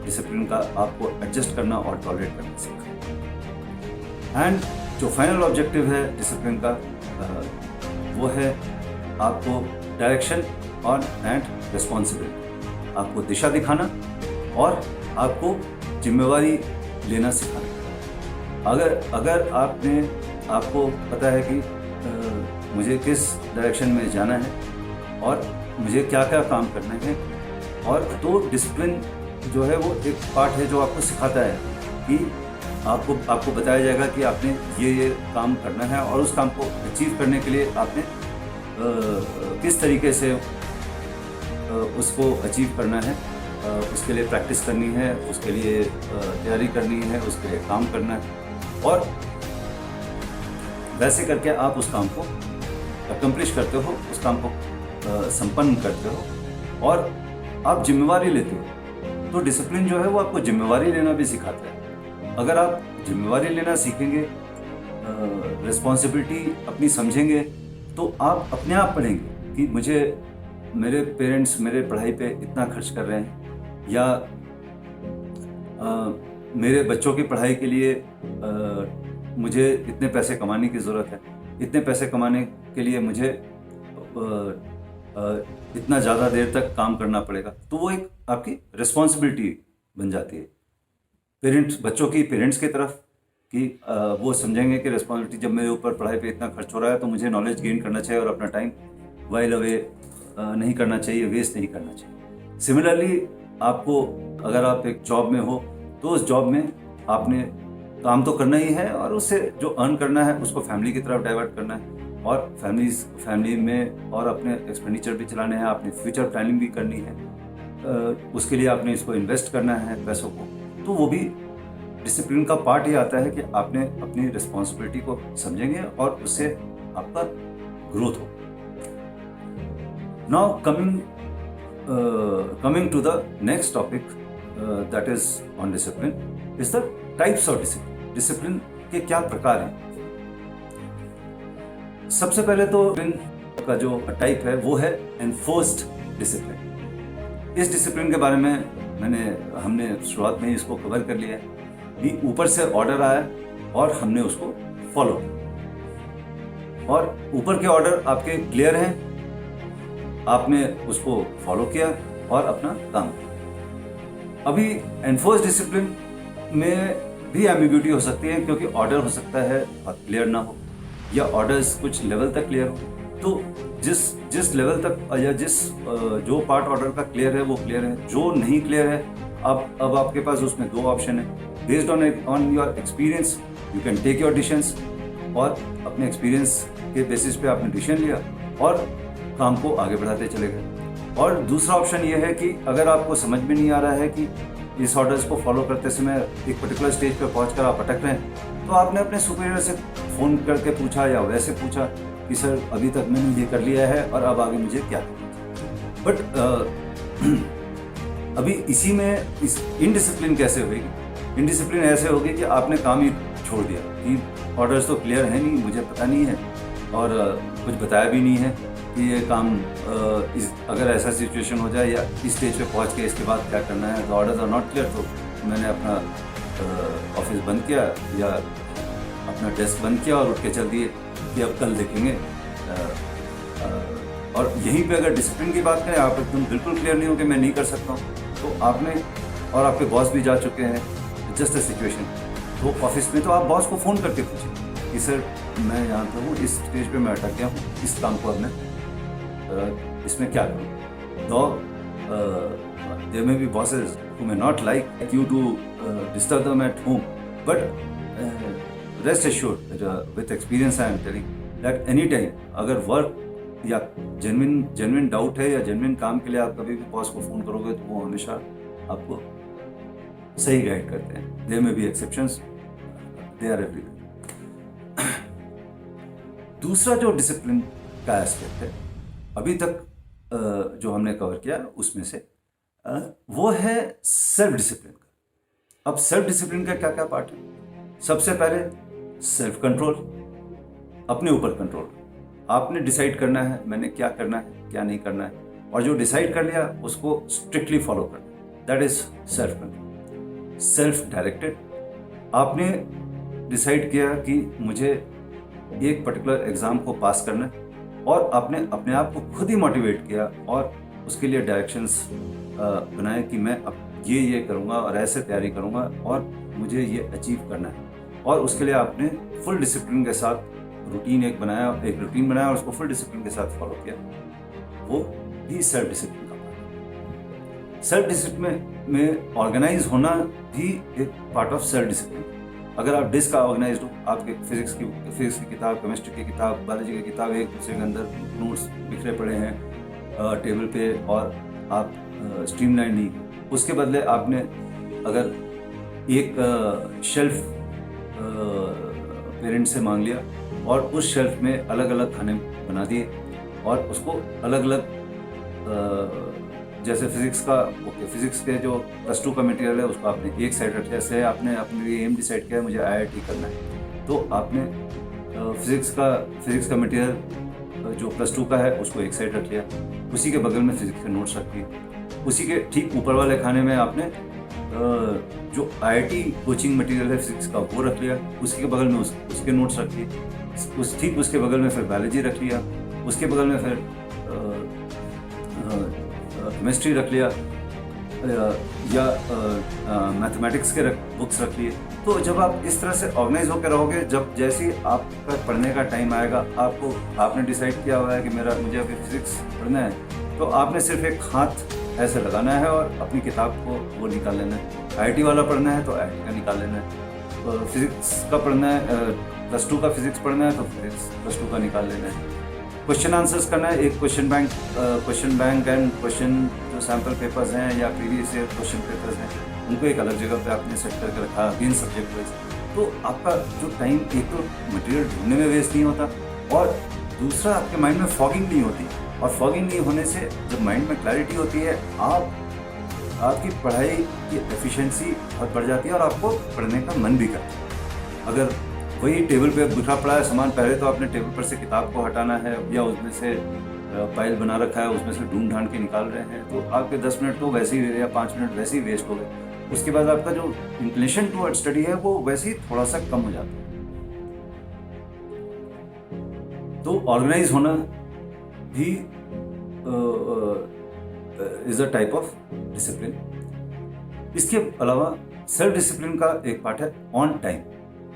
डिसिप्लिन का, आपको एडजस्ट करना और टॉलरेट करना सीखना। एंड जो फाइनल ऑब्जेक्टिव है डिसिप्लिन का, वो है आपको डायरेक्शन और एंड रिस्पॉन्सिबिलिटी, आपको दिशा दिखाना और आपको जिम्मेवारी लेना सिखाना। अगर आपको पता है कि मुझे किस डायरेक्शन में जाना है और मुझे क्या क्या काम करने हैं, और तो डिसिप्लिन जो है वो एक पार्ट है जो आपको सिखाता है कि आपको बताया जाएगा कि आपने ये काम करना है और उस काम को अचीव करने के लिए आपने किस तरीके से उसको अचीव करना है, उसके लिए प्रैक्टिस करनी है, उसके लिए तैयारी करनी है, उसके लिए काम करना है, और वैसे करके आप उस काम को अकम्प्लिश करते हो, उस काम को संपन्न करते हो और आप जिम्मेवारी लेते हो। तो डिसिप्लिन जो है वो आपको जिम्मेवारी लेना भी सिखाता है। अगर आप जिम्मेवारी लेना सीखेंगे, रिस्पॉन्सिबिलिटी अपनी समझेंगे, तो आप अपने आप पढ़ेंगे कि मेरे पेरेंट्स मेरे पढ़ाई पे इतना खर्च कर रहे हैं, या मेरे बच्चों की पढ़ाई के लिए मुझे इतने पैसे कमाने की ज़रूरत है, इतने पैसे कमाने के लिए मुझे इतना ज़्यादा देर तक काम करना पड़ेगा। तो वो एक आपकी रिस्पॉन्सिबिलिटी बन जाती है बच्चों की पेरेंट्स की तरफ, कि वो समझेंगे कि रिस्पॉन्सिबिलिटी, जब मेरे ऊपर पढ़ाई पे इतना खर्च हो रहा है तो मुझे नॉलेज गेन करना चाहिए और अपना टाइम वाइल अवे नहीं करना चाहिए, वेस्ट नहीं करना चाहिए। सिमिलरली आपको, अगर आप एक जॉब में हो तो उस जॉब में आपने काम तो करना ही है और उससे जो अर्न करना है उसको फैमिली की तरफ डाइवर्ट करना है, और फैमिली में और अपने एक्सपेंडिचर भी चलाने हैं, अपनी फ्यूचर प्लानिंग भी करनी है, उसके लिए आपने इसको इन्वेस्ट करना है पैसों को। तो वो भी डिसिप्लिन का पार्ट ही आता है कि आपने अपनी रिस्पॉन्सिबिलिटी को समझेंगे और उससे आपका ग्रोथ हो। Now coming to the next topic that is on discipline is the types of discipline. Discipline के क्या प्रकार हैं? सबसे पहले तो डिसिप्लिन का जो टाइप है वो है एनफोर्स्ड डिसिप्लिन। इस डिसिप्लिन के बारे में हमने शुरुआत में ही इसको कवर कर लिया है कि ऊपर से ऑर्डर आया और हमने उसको फॉलो किया। और ऊपर के ऑर्डर आपके क्लियर हैं, आपने उसको फॉलो किया और अपना काम किया। अभी एनफोर्स डिसिप्लिन में भी एम्बिग्यूटी हो सकती है, क्योंकि ऑर्डर हो सकता है और क्लियर ना हो, या ऑर्डर्स कुछ लेवल तक क्लियर हो। तो जिस लेवल तक या जो पार्ट ऑर्डर का क्लियर है वो क्लियर है, जो नहीं क्लियर है अब आपके पास उसमें दो ऑप्शन है। Based on your experience you can take your decisions, और अपने एक्सपीरियंस के बेसिस पे आपने डिसीजन लिया और काम को आगे बढ़ाते चले गए। और दूसरा ऑप्शन ये है कि अगर आपको समझ में नहीं आ रहा है कि इस ऑर्डर्स को फॉलो करते समय एक पर्टिकुलर स्टेज पर पहुंचकर आप अटक रहे हैं, तो आपने अपने सुपीरियर से फ़ोन करके पूछा या वैसे पूछा कि सर अभी तक मैंने ये कर लिया है और अब आगे मुझे क्या करना। बट अभी इसी में इस इनडिसिप्लिन कैसे होगी? इनडिसिप्लिन ऐसे होगी कि आपने काम ही छोड़ दिया कि ऑर्डर्स तो क्लियर है नहीं, मुझे पता नहीं है और कुछ बताया भी नहीं है कि ये काम अगर ऐसा सिचुएशन हो जाए या इस स्टेज पे पहुंच के इसके बाद क्या करना है, तो ऑर्डर्स आर नॉट क्लियर, तो मैंने अपना ऑफिस बंद किया या अपना डेस्क बंद किया और उठ के चल दिए कि अब कल देखेंगे। और यहीं पे अगर डिसिप्लिन की बात करें, आप एकदम बिल्कुल क्लियर नहीं हो कि मैं नहीं कर सकता हूँ, तो आपने और आपके बॉस भी जा चुके हैं, जस्ट अ सिचुएशन, तो ऑफिस में तो आप बॉस को फ़ोन करके पूछें कि सर मैं यहाँ पर हूँ, इस स्टेज पे मैं अटक गया हूँ, इस काम को अब मैं इसमें क्या करूँ। Though there may be bosses who may not like you to disturb them at home, but rest assured that with experience I am telling that any time अगर वर्क या जेन्युइन डाउट है या जेन्युइन काम के लिए आप कभी भी बॉस को फ़ोन करोगे तो वो हमेशा आपको सही गाइड करते हैं। There may be exceptions, they are everywhere. दूसरा जो डिसिप्लिन का एस्पेक्ट है अभी तक जो हमने कवर किया उसमें से वो है सेल्फ डिसिप्लिन का। अब सेल्फ डिसिप्लिन का क्या क्या पार्ट है? सबसे पहले सेल्फ कंट्रोल, अपने ऊपर कंट्रोल। आपने डिसाइड करना है मैंने क्या करना है क्या नहीं करना है, और जो डिसाइड कर लिया उसको स्ट्रिक्टली फॉलो करना है, that is self control. Self directed, आपने डिसाइड किया कि मुझे एक पर्टिकुलर एग्जाम को पास करना है और आपने अपने आप को खुद ही मोटिवेट किया और उसके लिए डायरेक्शंस बनाए कि मैं अब ये करूँगा और ऐसे तैयारी करूँगा और मुझे ये अचीव करना है, और उसके लिए आपने फुल डिसिप्लिन के साथ एक रूटीन बनाया और उसको फुल डिसिप्लिन के साथ फॉलो किया। वो भी सेल्फ डिसिप्लिन का पार्ट है। सेल्फ डिसिप्लिन में ऑर्गेनाइज होना भी एक पार्ट ऑफ सेल्फ डिसिप्लिन। अगर आप डिस्क का ऑर्गेनाइज हो, आपके फिजिक्स की किताब, केमिस्ट्री की किताब, बायोलॉजी की किताब एक दूसरे के अंदर नोट्स बिखरे पड़े हैं टेबल पे और आप स्ट्रीमलाइन नहीं, उसके बदले आपने अगर एक शेल्फ पेरेंट से मांग लिया और उस शेल्फ में अलग अलग खाने बना दिए और उसको अलग अलग जैसे फिजिक्स के जो +2 का मटेरियल है उसको आपने एक साइड रख लिया। जैसे आपने अपने लिए एम डिसाइड किया मुझे IIT करना है, तो आपने फिजिक्स का मटेरियल जो +2 का है उसको एक साइड रख लिया, उसी के बगल में फिजिक्स के नोट्स रख लिए, उसी के ठीक ऊपर वाले खाने में आपने जो IIT कोचिंग मटेरियल है फिजिक्स का वो रख लिया, उसी के बगल में उसके नोट्स रख लिए, ठीक उसके बगल में फिर बायोलॉजी रख लिया, उसके बगल में फिर केमिस्ट्री रख लिया या मैथमेटिक्स के बुक्स रख लिए। तो जब आप इस तरह से ऑर्गेनाइज होकर रहोगे, जब जैसे ही आपका पढ़ने का टाइम आएगा, आपने डिसाइड किया हुआ है कि मुझे अभी फिजिक्स पढ़ना है, तो आपने सिर्फ एक हाथ ऐसे लगाना है और अपनी किताब को वो निकाल लेना है। IIT वाला पढ़ना है तो IIT का निकाल लेना है, फिजिक्स का पढ़ना है, +2 का फिजिक्स पढ़ना है तो फिजिक्स +2 का निकाल लेना है। क्वेश्चन आंसर्स करना है, एक क्वेश्चन बैंक एंड क्वेश्चन जो सैम्पल पेपर्स हैं या प्रीवियस ईयर क्वेश्चन पेपर्स हैं उनको एक अलग जगह पे आपने सेट करके रखा तीन सब्जेक्ट वाइज। तो आपका जो टाइम एक तो मटेरियल ढूंढने में वेस्ट नहीं होता और दूसरा आपके माइंड में फॉगिंग नहीं होती, और फॉगिंग नहीं होने से जब माइंड में क्लैरिटी होती है आपकी पढ़ाई की एफिशिएंसी बहुत बढ़ जाती है और आपको पढ़ने का मन भी करता है। अगर वही टेबल पे बिखरा पड़ा है सामान, पहले तो आपने टेबल पर से किताब को हटाना है या उसमें से फाइल बना रखा है उसमें से ढूंढ के निकाल रहे हैं, तो आपके 10 मिनट तो वैसे ही या 5 मिनट वैसे ही वेस्ट हो गए। उसके बाद आपका जो इंक्लिनेशन टुवर्ड स्टडी है वो वैसे ही थोड़ा सा कम हो जाता है। तो ऑर्गेनाइज होना भी is a type of discipline. इसके अलावा सेल्फ डिसिप्लिन का एक पार्ट है ऑन टाइम।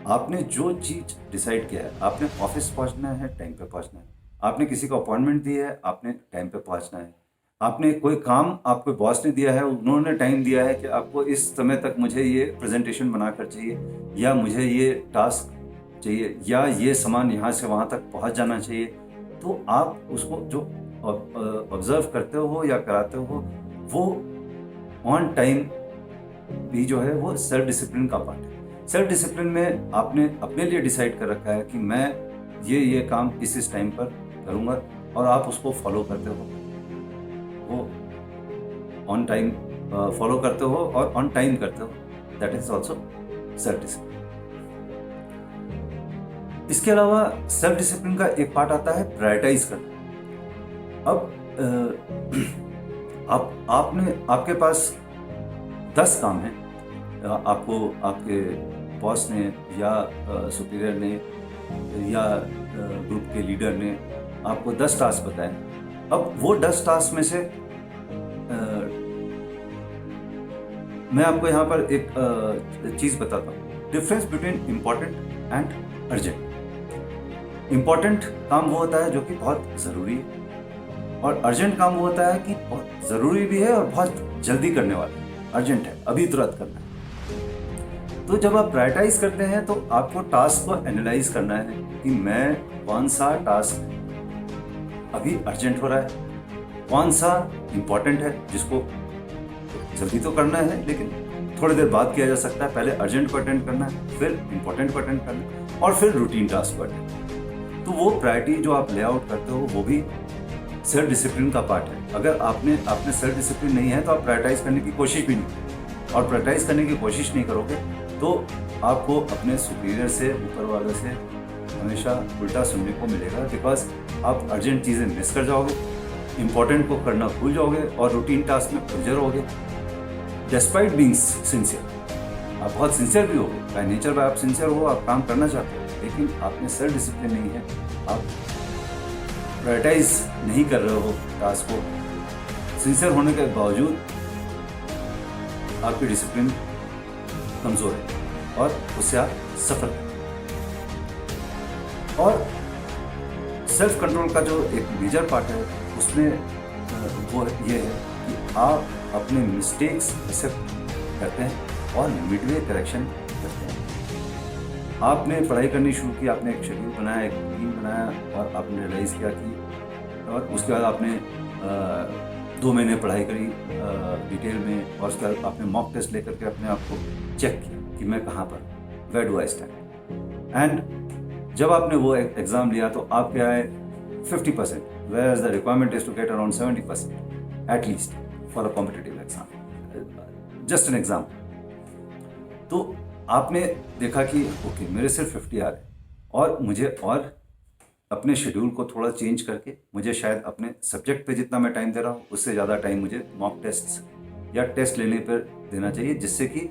आपने जो चीज डिसाइड किया है, आपने ऑफिस पहुंचना है, टाइम पे पहुंचना है। आपने किसी को अपॉइंटमेंट दी है, आपने टाइम पे पहुंचना है। आपने कोई काम आपको बॉस ने दिया है, उन्होंने टाइम दिया है कि आपको इस समय तक मुझे ये प्रेजेंटेशन बनाकर चाहिए, या मुझे ये टास्क चाहिए, या ये सामान यहाँ से वहाँ तक पहुँच जाना चाहिए। तो आप उसको जो ऑब्जर्व करते हो या कराते हो, वो ऑन टाइम भी जो है वो सेल्फ डिसिप्लिन का पार्ट है। सेल्फ डिसिप्लिन में आपने अपने लिए डिसाइड कर रखा है कि मैं ये काम इस टाइम पर करूँगा, और आप उसको फॉलो करते हो, वो ऑन टाइम फॉलो करते हो और ऑन टाइम करते हो। That is also self discipline. इसके अलावा सेल्फ डिसिप्लिन का एक पार्ट आता है प्रायोरिटाइज करना। अब आपके पास 10 काम हैं, आपको आपके बॉस ने या सुपीरियर ने या ग्रुप के लीडर ने आपको 10 टास्क बताए। अब वो 10 टास्क में से मैं आपको यहाँ पर एक चीज़ बताता हूँ, difference between important and urgent. Important काम वो होता है जो कि बहुत ज़रूरी है, और अर्जेंट काम वो होता है कि बहुत ज़रूरी भी है और बहुत जल्दी करने वाला है, अर्जेंट है, अभी तुरंत करना है। तो जब आप प्रायोरिटाइज करते हैं तो आपको टास्क को एनालाइज करना है कि मैं कौन सा टास्क अभी अर्जेंट हो रहा है, कौन सा इम्पोर्टेंट है जिसको जल्दी तो करना है लेकिन थोड़ी देर बाद किया जा सकता है। पहले अर्जेंट को अटेंड करना है, फिर इम्पोर्टेंट को अटेंड करना है, और फिर रूटीन टास्क को अटेंड। तो वो प्रायोरिटी जो आप लेआउट करते हो वो भी सेल्फ डिसिप्लिन का पार्ट है। अगर आपने सेल्फ डिसिप्लिन नहीं है तो आप प्रायोरिटाइज करने की कोशिश भी नहीं, और प्रायोरिटाइज करने की कोशिश नहीं करोगे तो आपको अपने सुपीरियर से, ऊपर वाले से हमेशा उल्टा सुनने को मिलेगा, बिकॉज आप अर्जेंट चीज़ें मिस कर जाओगे, इम्पोर्टेंट को करना भूल जाओगे, और रूटीन टास्क में उलझे रहोगे। डिस्पाइट बीइंग सिंसियर, आप बहुत सिंसियर भी हो, बाय नेचर बाय आप सिंसियर हो, आप काम करना चाहते हो, लेकिन आपने सेल्फ डिसिप्लिन नहीं है, आप प्रायोरिटाइज नहीं कर रहे हो टास्क को। सिंसियर होने के बावजूद आपकी डिसिप्लिन कमजोर है और उससे आप सफर हैं। और सेल्फ कंट्रोल का जो एक मेजर पार्ट है उसमें वो ये है कि आप अपने मिस्टेक्स एक्सेप्ट करते हैं और मिडवे करेक्शन करते हैं। आपने पढ़ाई करनी शुरू की, आपने एक शेड्यूल बनाया, एक रूटीन बनाया, और आपने रियलाइज़ किया कि, और उसके बाद आपने 2 महीने पढ़ाई करी डिटेल में, और उसके बाद आपने मॉक टेस्ट लेकर के अपने आप को चेक किया कि मैं कहाँ पर, where do I stand. And जब आपने वो एग्ज़ाम लिया तो आपके आए 50%, whereas the requirement is to get around 70% at least for a competitive exam, just an exam. तो आपने देखा कि ओके मेरे सिर्फ 50 आ रहे हैं, और मुझे और अपने शेड्यूल को थोड़ा चेंज करके मुझे शायद अपने सब्जेक्ट पे जितना मैं टाइम दे रहा हूँ उससे ज़्यादा टाइम मुझे मॉक टेस्ट या टेस्ट लेने पर देना चाहिए, जिससे कि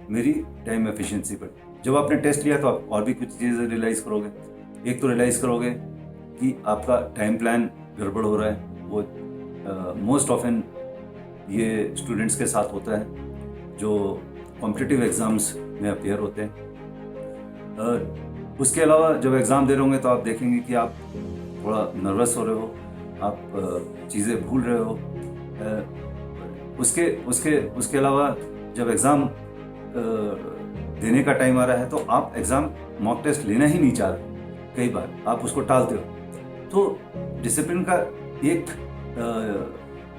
मेरी टाइम एफिशिएंसी बढ़े। जब आपने टेस्ट लिया तो आप और भी कुछ चीज़ें रियलाइज़ करोगे। एक तो रियलाइज़ करोगे कि आपका टाइम प्लान गड़बड़ हो रहा है, वो मोस्ट ऑफन ये स्टूडेंट्स के साथ होता है जो कॉम्पिटिटिव एग्ज़ाम्स में अपेयर होते हैं। उसके अलावा जब एग्ज़ाम दे रहे होंगे तो आप देखेंगे कि आप थोड़ा नर्वस हो रहे हो, आप चीज़ें भूल रहे हो। उसके अलावा जब एग्ज़ाम देने का टाइम आ रहा है तो आप एग्ज़ाम मॉक टेस्ट लेना ही नहीं चाह रहे, कई बार आप उसको टालते हो। तो डिसिप्लिन का एक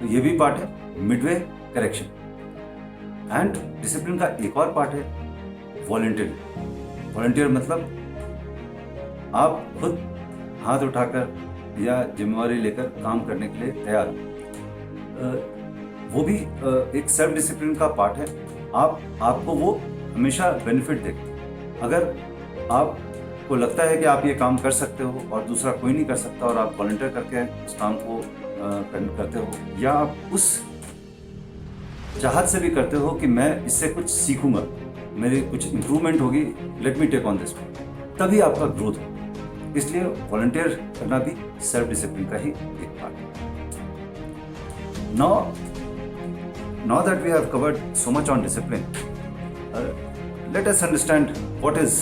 ये भी पार्ट है मिडवे करेक्शन। एंड डिसिप्लिन का एक और पार्ट है वॉलंटियर। वॉलंटियर मतलब आप खुद हाथ उठाकर या जिम्मेवारी लेकर काम करने के लिए तैयार हो। वो भी एक सेल्फ डिसिप्लिन का पार्ट है। आपको वो हमेशा बेनिफिट देगा। अगर आपको लगता है कि आप ये काम कर सकते हो और दूसरा कोई नहीं कर सकता, और आप वॉलंटियर करके उस काम को करते हो, या आप उस चाहत से भी करते हो कि मैं इससे कुछ सीखूंगा, मेरी कुछ इम्प्रूवमेंट होगी, let me take on this, तभी आपका ग्रोथ हो। इसलिए वॉलंटियर करना भी सेल्फ डिसिप्लिन का ही एक पार्ट है। Now that we have covered so much on discipline, let us understand what is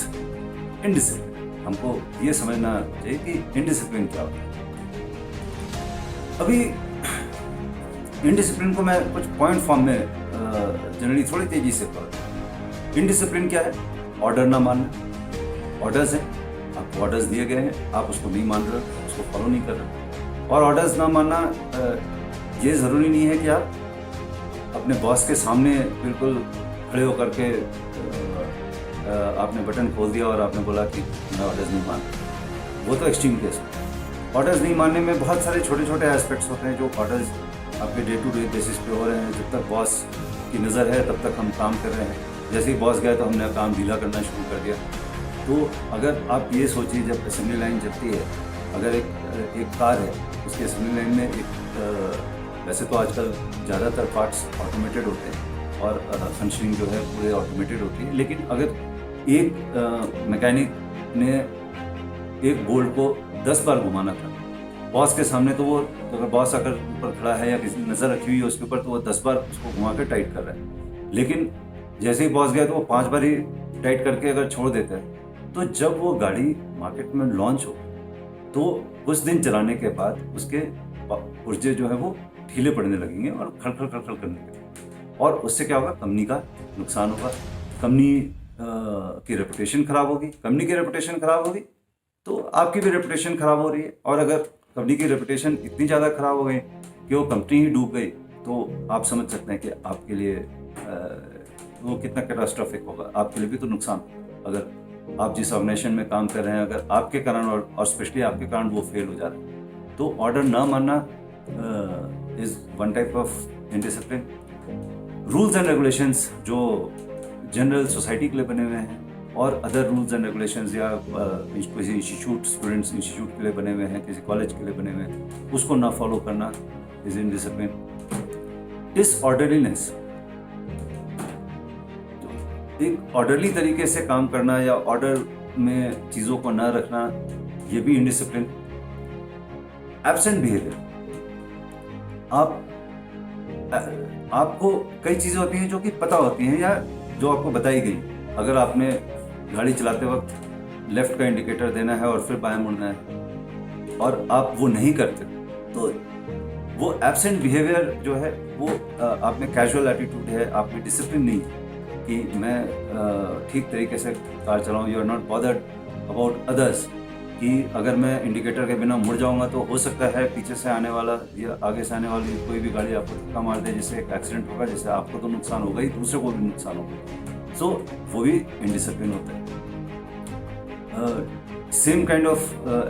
indiscipline. हमको ये समझना चाहिए कि indiscipline क्या होता है। अभी indiscipline को मैं कुछ पॉइंट फॉर्म में जनरली थोड़ी तेजी से पढ़ता। indiscipline क्या है? ऑर्डर ना मानना। ऑर्डर्स है, आपको ऑर्डर्स दिए गए हैं, आप उसको नहीं मान रहे, उसको फॉलो नहीं कर रहे। और ऑर्डर्स ना मानना ये ज़रूरी नहीं है कि आप अपने बॉस के सामने बिल्कुल खड़े होकर के आपने बटन खोल दिया और आपने बोला कि मैं ऑर्डर्स नहीं मानता। वो तो एक्सट्रीम केस है। ऑर्डर्स नहीं मानने में बहुत सारे छोटे छोटे एस्पेक्ट्स होते हैं जो ऑर्डर्स आपके डे टू डे बेसिस पे हो रहे हैं। जब तक बॉस की नज़र है तब तक हम काम कर रहे हैं। जैसे ही बॉस गए तो हमने काम ढीला करना शुरू कर दिया। तो अगर आप ये सोचिए, जब असेंबली लाइन चलती है, अगर एक कार है, उसकी असेंबली लाइन में वैसे तो आजकल ज़्यादातर पार्ट्स ऑटोमेटेड होते हैं और फंक्शनिंग जो है पूरे ऑटोमेटेड होती है। लेकिन अगर एक मैकेनिक ने एक बोल्ट को 10 बार घुमाना था बॉस के सामने, तो वो अगर बॉस अगर ऊपर खड़ा है या किसी नज़र रखी हुई है उसके ऊपर, तो वो 10 बार उसको घुमा के टाइट कर रहा है। लेकिन जैसे ही बॉस गया तो वो 5 बार ही टाइट करके अगर छोड़ देता है, तो जब वो गाड़ी मार्केट में लॉन्च हो तो कुछ दिन चलाने के बाद उसके पुर्जे जो है वो ढीले पड़ने लगेंगे और खड़खड़ खड़खड़ करने लगेंगे। और उससे क्या होगा? कंपनी का नुकसान होगा, कंपनी की रेपुटेशन खराब होगी। कंपनी की रेपुटेशन खराब होगी तो आपकी भी रेपुटेशन खराब हो रही है। और अगर कंपनी की रेपुटेशन इतनी ज़्यादा खराब हो गई कि वो कंपनी ही डूब गई, तो आप समझ सकते हैं कि आपके लिए वो कितना कैटास्ट्रॉफिक होगा। आपके लिए भी तो नुकसान। अगर आप जिस ऑर्गेनाइजेशन में काम कर रहे हैं, अगर आपके कारण और स्पेशली आपके कारण वो फेल हो जा रहा है, तो ऑर्डर ना मानना is one type of indiscipline. Rules and regulations जो जनरल सोसाइटी के लिए बने हुए हैं और अदर रूल्स एंड रेगुलेशंस या किसी इंस्टीट्यूट, स्टूडेंट्स इंस्टीट्यूट के लिए बने हुए हैं, किसी कॉलेज के लिए बने हुए हैं, उसको ना फॉलो करना इज इनडिसिप्लिन। डिसऑर्डरलीनेस, एक ऑर्डरली तरीके से काम करना या ऑर्डर में चीज़ों को ना रखना, ये भी इनडिसिप्लिन। एब्सेंट बिहेवियर, आपको कई चीज़ें होती हैं जो कि पता होती हैं या जो आपको बताई गई। अगर आपने गाड़ी चलाते वक्त लेफ्ट का इंडिकेटर देना है और फिर बाएं मुड़ना है और आप वो नहीं करते, तो वो एब्सेंट बिहेवियर जो है वो आप में कैजुअल एटीट्यूड है, आप में डिसिप्लिन नहीं है कि मैं ठीक तरीके से कार चलाऊँ। You are not bothered about others कि अगर मैं इंडिकेटर के बिना मुड़ जाऊंगा तो हो सकता है पीछे से आने वाला या आगे से आने वाली कोई भी गाड़ी आपको धक्का मार दे, जिससे एक एक्सीडेंट होगा, जिससे आपको तो नुकसान होगा ही, दूसरे को भी नुकसान होगा। सो वो भी इनडिसिप्लिन होता है। Same kind of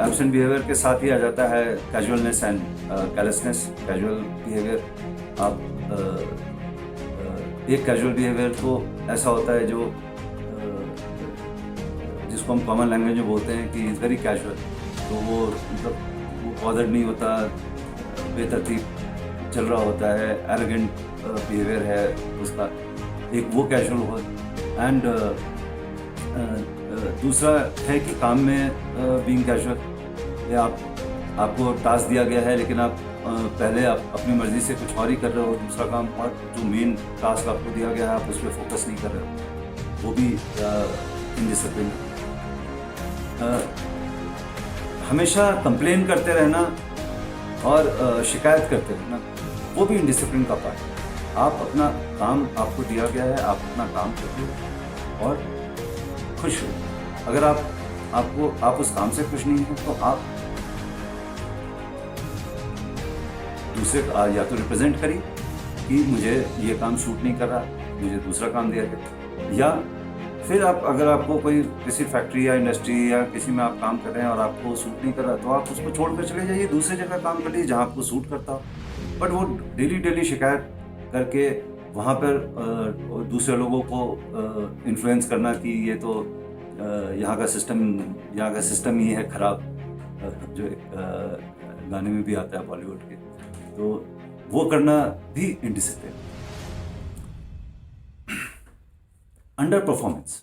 absent behaviour के साथ ही आ जाता है कैजुअलनेस एंड कैलेसनेस। कैजुअल बिहेवियर, आप एक कैजुअल बिहेवियर तो ऐसा होता है जो जिसको हम कॉमन लैंग्वेज में बोलते हैं कि इज़ वेरी कैजुअल। तो वो मतलब वो बॉदर्ड नहीं होता, बेतरतीब चल रहा होता है, एरोगेंट बिहेवियर है उसका, एक वो कैजुअल हो। एंड दूसरा है कि काम में बीइंग कैजुअल, या आपको टास्क दिया गया है लेकिन आप पहले आप अपनी मर्ज़ी से कुछ और ही कर रहे हो दूसरा काम, और जो मेन टास्क आपको दिया गया है आप उस पर फोकस नहीं कर रहे हो, वो भी इनडिसिप्लिन। हमेशा कंप्लेन करते रहना और शिकायत करते रहना, वो भी इनडिसिप्लिन का पार्ट है। आप अपना काम आपको दिया गया है, आप अपना काम करिए और खुश हो। अगर आप उस काम से खुश नहीं हैं तो आप दूसरे या तो रिप्रेजेंट करिए कि मुझे ये काम सूट नहीं कर रहा, मुझे दूसरा काम दिया गया, या फिर अगर आपको कोई किसी फैक्ट्री या इंडस्ट्री या किसी में आप काम कर रहे हैं और आपको सूट नहीं कर रहा, तो आप उसको छोड़कर चले जाइए, दूसरी जगह काम कर लीजिए जहाँ आपको सूट करता हो। बट वो डेली शिकायत करके वहाँ पर दूसरे लोगों को इन्फ्लुएंस करना कि ये तो यहाँ का सिस्टम ही है खराब, जो गाने में भी आता है बॉलीवुड के, तो वो करना भी इनडिसिप्लिन। अंडर परफॉर्मेंस,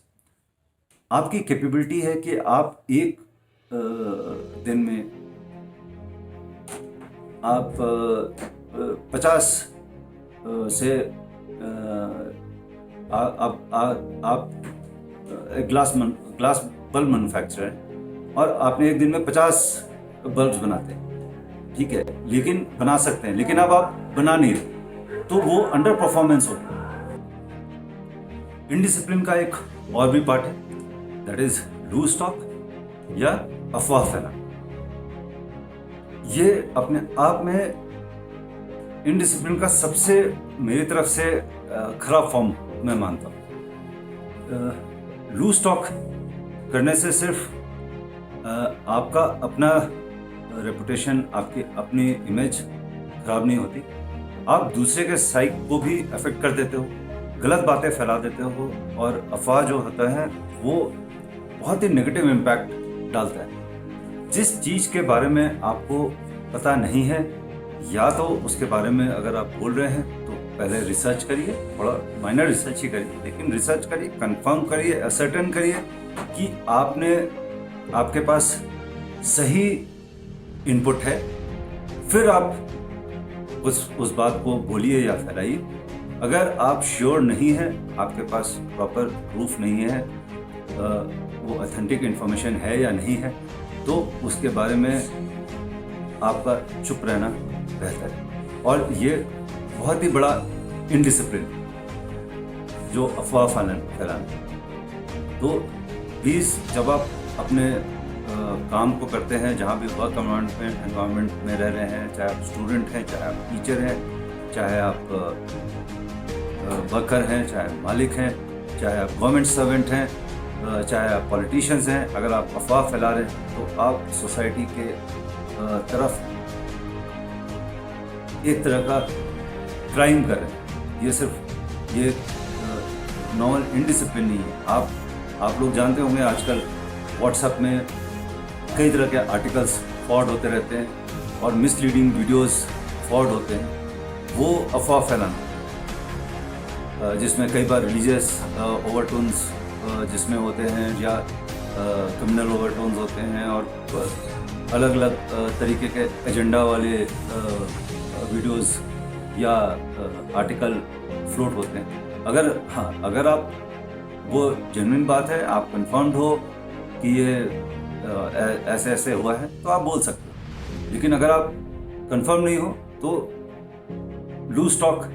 आपकी कैपेबिलिटी है कि आप एक दिन में आप 50 से आप एक ग्लास बल्ब मैन्युफैक्चरर हैं और आपने एक दिन में 50 बल्ब बनाते हैं, ठीक है, लेकिन बना सकते हैं, लेकिन अब आप बना नहीं रहे, तो वो अंडर परफॉर्मेंस होता है। इनडिसिप्लिन का एक और भी पार्ट है, दैट इज लूज टॉक या अफवाह फैलाना। ये अपने आप में इनडिसिप्लिन का सबसे मेरी तरफ से खराब फॉर्म मैं मानता हूँ। लूज टॉक करने से सिर्फ आपका अपना रेपुटेशन, आपकी अपनी इमेज खराब नहीं होती, आप दूसरे के साइक को भी अफेक्ट कर देते हो, गलत बातें फैला देते हो, और अफवाह जो होता है वो बहुत ही नेगेटिव इम्पैक्ट डालता है। जिस चीज़ के बारे में आपको पता नहीं है, या तो उसके बारे में अगर आप बोल रहे हैं तो पहले रिसर्च करिए, थोड़ा माइनर रिसर्च ही करिए, लेकिन रिसर्च करिए, कंफर्म करिए, असर्टेन करिए कि आपके पास सही इनपुट है, फिर आप उस बात को बोलिए या फैलाइए। अगर आप श्योर नहीं है, आपके पास प्रॉपर प्रूफ नहीं है, वो ऑथेंटिक इन्फॉर्मेशन है या नहीं है, तो उसके बारे में आपका चुप रहना बेहतर है। और ये बहुत ही बड़ा इनडिसिप्लिन जो अफवाह फैलाना। तो प्लीज़ जब आप अपने काम को करते हैं, जहाँ भी वर्क एनवायरनमेंट में रह रहे हैं, चाहे आप स्टूडेंट हैं, चाहे आप टीचर हैं, चाहे आप वर्कर हैं, चाहे मालिक हैं, चाहे आप गवर्नमेंट सर्वेंट हैं, चाहे आप पॉलिटिशियंस हैं, अगर आप अफवाह फैला रहे हैं तो आप सोसाइटी के तरफ एक तरह का क्राइम कर रहे हैं। ये सिर्फ ये नॉर्मल इनडिसिप्लिन नहीं है। आप लोग जानते होंगे आजकल व्हाट्सएप में कई तरह के आर्टिकल्स फॉरवर्ड होते रहते हैं और मिसलीडिंग वीडियोस फॉरवर्ड होते हैं। वो अफवाह फैलाना, जिसमें कई बार रिलीजियस ओवरटोन्स जिसमें होते हैं, या क्रिमिनल ओवरटोन्स होते हैं, और अलग अलग तरीके के एजेंडा वाले वीडियोस या आर्टिकल फ्लोट होते हैं। अगर आप वो जेन्युइन बात है, आप कंफर्म्ड हो कि ये ऐसे ऐसे हुआ है, तो आप बोल सकते हो। लेकिन अगर आप कंफर्म नहीं हो तो लूज टॉक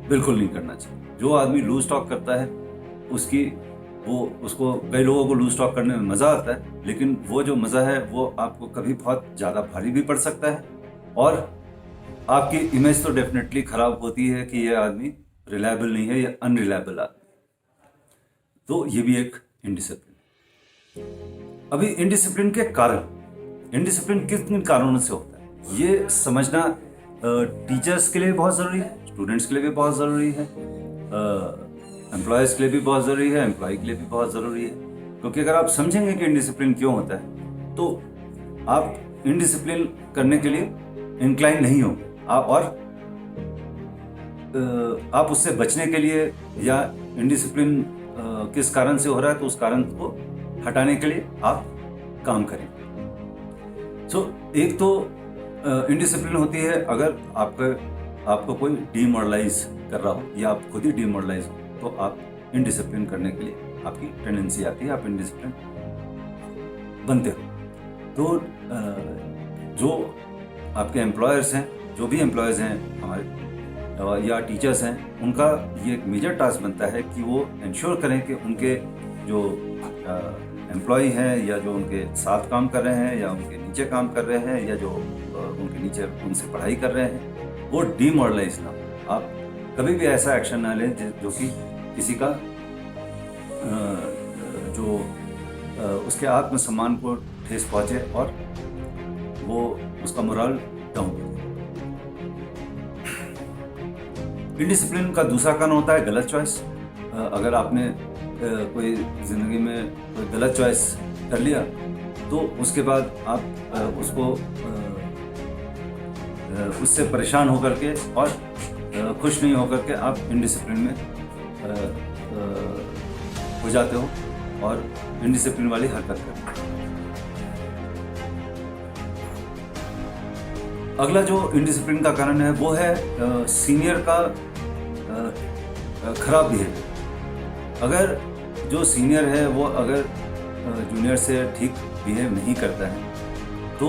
बिल्कुल नहीं करना चाहिए। जो आदमी लूज टॉक करता है उसको कई लोगों को लूज टॉक करने में मज़ा आता है, लेकिन वो जो मज़ा है वो आपको कभी बहुत ज़्यादा भारी भी पड़ सकता है, और आपकी इमेज तो डेफिनेटली ख़राब होती है कि ये आदमी रिलायबल नहीं है, ये अनरिलायबल आदमी। तो ये भी एक इनडिसिप्लिन। अभी इनडिसिप्लिन के कारण, इनडिसिप्लिन किन कारणों से होता है ये समझना टीचर्स के लिए बहुत ज़रूरी है, स्टूडेंट्स के लिए भी बहुत ज़रूरी है, एम्प्लॉयज़ के लिए भी बहुत ज़रूरी है, एम्प्लॉय के लिए भी बहुत ज़रूरी है। क्योंकि अगर आप समझेंगे कि इनडिसिप्लिन क्यों होता है तो आप इनडिसिप्लिन करने के लिए इंक्लाइन नहीं होंगे, आप उससे बचने के लिए, या इनडिसिप्लिन किस कारण से हो रहा है तो उस कारण को हटाने के लिए आप काम करें। एक तो इनडिसिप्लिन होती है अगर आपको कोई डीमोरलाइज कर रहा हो, या आप खुद ही डीमोरलाइज हो, तो आप इनडिसिप्लिन करने के लिए आपकी टेंडेंसी आती है, आप इनडिसिप्लिन बनते हो। तो जो आपके एम्प्लॉयर्स हैं, जो भी एम्प्लॉयर्स हैं हमारे या टीचर्स हैं, उनका ये एक मेजर टास्क बनता है कि वो इंश्योर करें कि उनके जो एम्प्लॉय हैं, या जो उनके साथ काम कर रहे हैं, या उनके नीचे काम कर रहे हैं, या जो उनके नीचे उनसे पढ़ाई कर रहे हैं, वो डीमोरलाइज ना हो। आप कभी भी ऐसा एक्शन ना लें जो कि किसी का उसके आत्मसम्मान को ठेस पहुँचे और वो उसका मोरल डाउन हो। इनडिसिप्लिन का दूसरा कारण होता है गलत चॉइस। अगर आपने कोई ज़िंदगी में कोई गलत चॉइस कर लिया तो उसके बाद आप उससे परेशान होकर के और खुश नहीं होकर के आप इनडिसिप्लिन में हो जाते हो और इनडिसिप्लिन वाली हरकत करते हो। अगला जो इनडिसिप्लिन का कारण है वो है सीनियर का खराब बिहेवियर। अगर जो सीनियर है वो अगर जूनियर से ठीक बिहेव नहीं करता है तो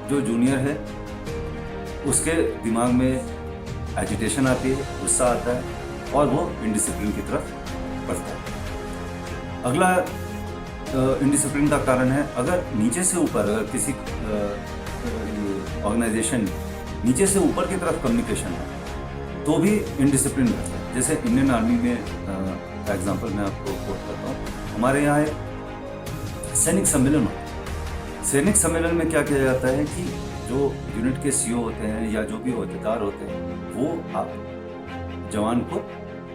जो जूनियर है उसके दिमाग में एजिटेशन आती है, गुस्सा आता है और वो इनडिसिप्लिन की तरफ बढ़ता है। अगला इनडिसिप्लिन का कारण है अगर नीचे से ऊपर, अगर किसी ऑर्गेनाइजेशन नीचे से ऊपर की तरफ कम्युनिकेशन है तो भी इनडिसिप्लिन रहता है। जैसे इंडियन आर्मी में का एग्जांपल मैं आपको कोट करता हूँ। हमारे यहाँ एक सैनिक सम्मेलन होता है। सैनिक सम्मेलन में क्या किया जाता है कि जो यूनिट के सीईओ होते हैं या जो भी अहदेदार होते हैं वो आप जवान को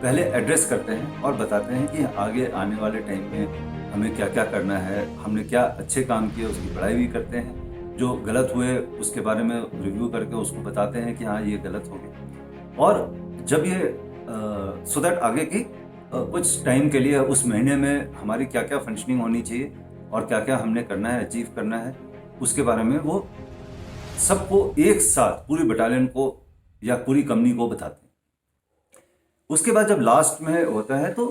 पहले एड्रेस करते हैं और बताते हैं कि आगे आने वाले टाइम में हमें क्या क्या करना है, हमने क्या अच्छे काम किए उसकी बड़ाई भी करते हैं, जो गलत हुए उसके बारे में रिव्यू करके उसको बताते हैं कि हाँ ये गलत हो गया। और जब ये सो दैट आगे की कुछ टाइम के लिए उस महीने में हमारी क्या क्या फंक्शनिंग होनी चाहिए और क्या क्या हमने करना है, अचीव करना है, उसके बारे में वो सबको एक साथ पूरी बटालियन को या पूरी कंपनी को बताते हैं। उसके बाद जब लास्ट में होता है तो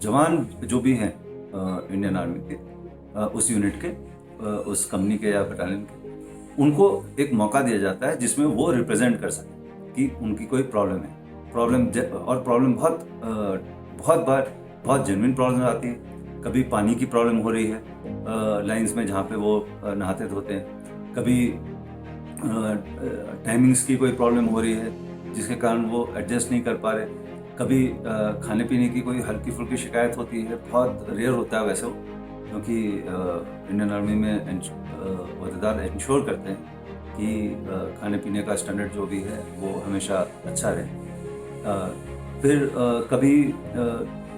जवान जो भी हैं इंडियन आर्मी के, उस यूनिट के, उस कंपनी के या बटालियन के, उनको एक मौका दिया जाता है जिसमें वो रिप्रेजेंट कर सकें कि उनकी कोई प्रॉब्लम है। और प्रॉब्लम बहुत बार बहुत जेन्युइन प्रॉब्लम आती है। कभी पानी की प्रॉब्लम हो रही है लाइंस में जहाँ पे वो नहाते धोते हैं, कभी टाइमिंग्स की कोई प्रॉब्लम हो रही है जिसके कारण वो एडजस्ट नहीं कर पा रहे, कभी खाने पीने की कोई हल्की फुल्की शिकायत होती है। बहुत रेयर होता है वैसे वो, क्योंकि इंडियन आर्मी में अहदेदार इंश्योर करते हैं कि खाने पीने का स्टैंडर्ड जो भी है वो हमेशा अच्छा रहे। फिर कभी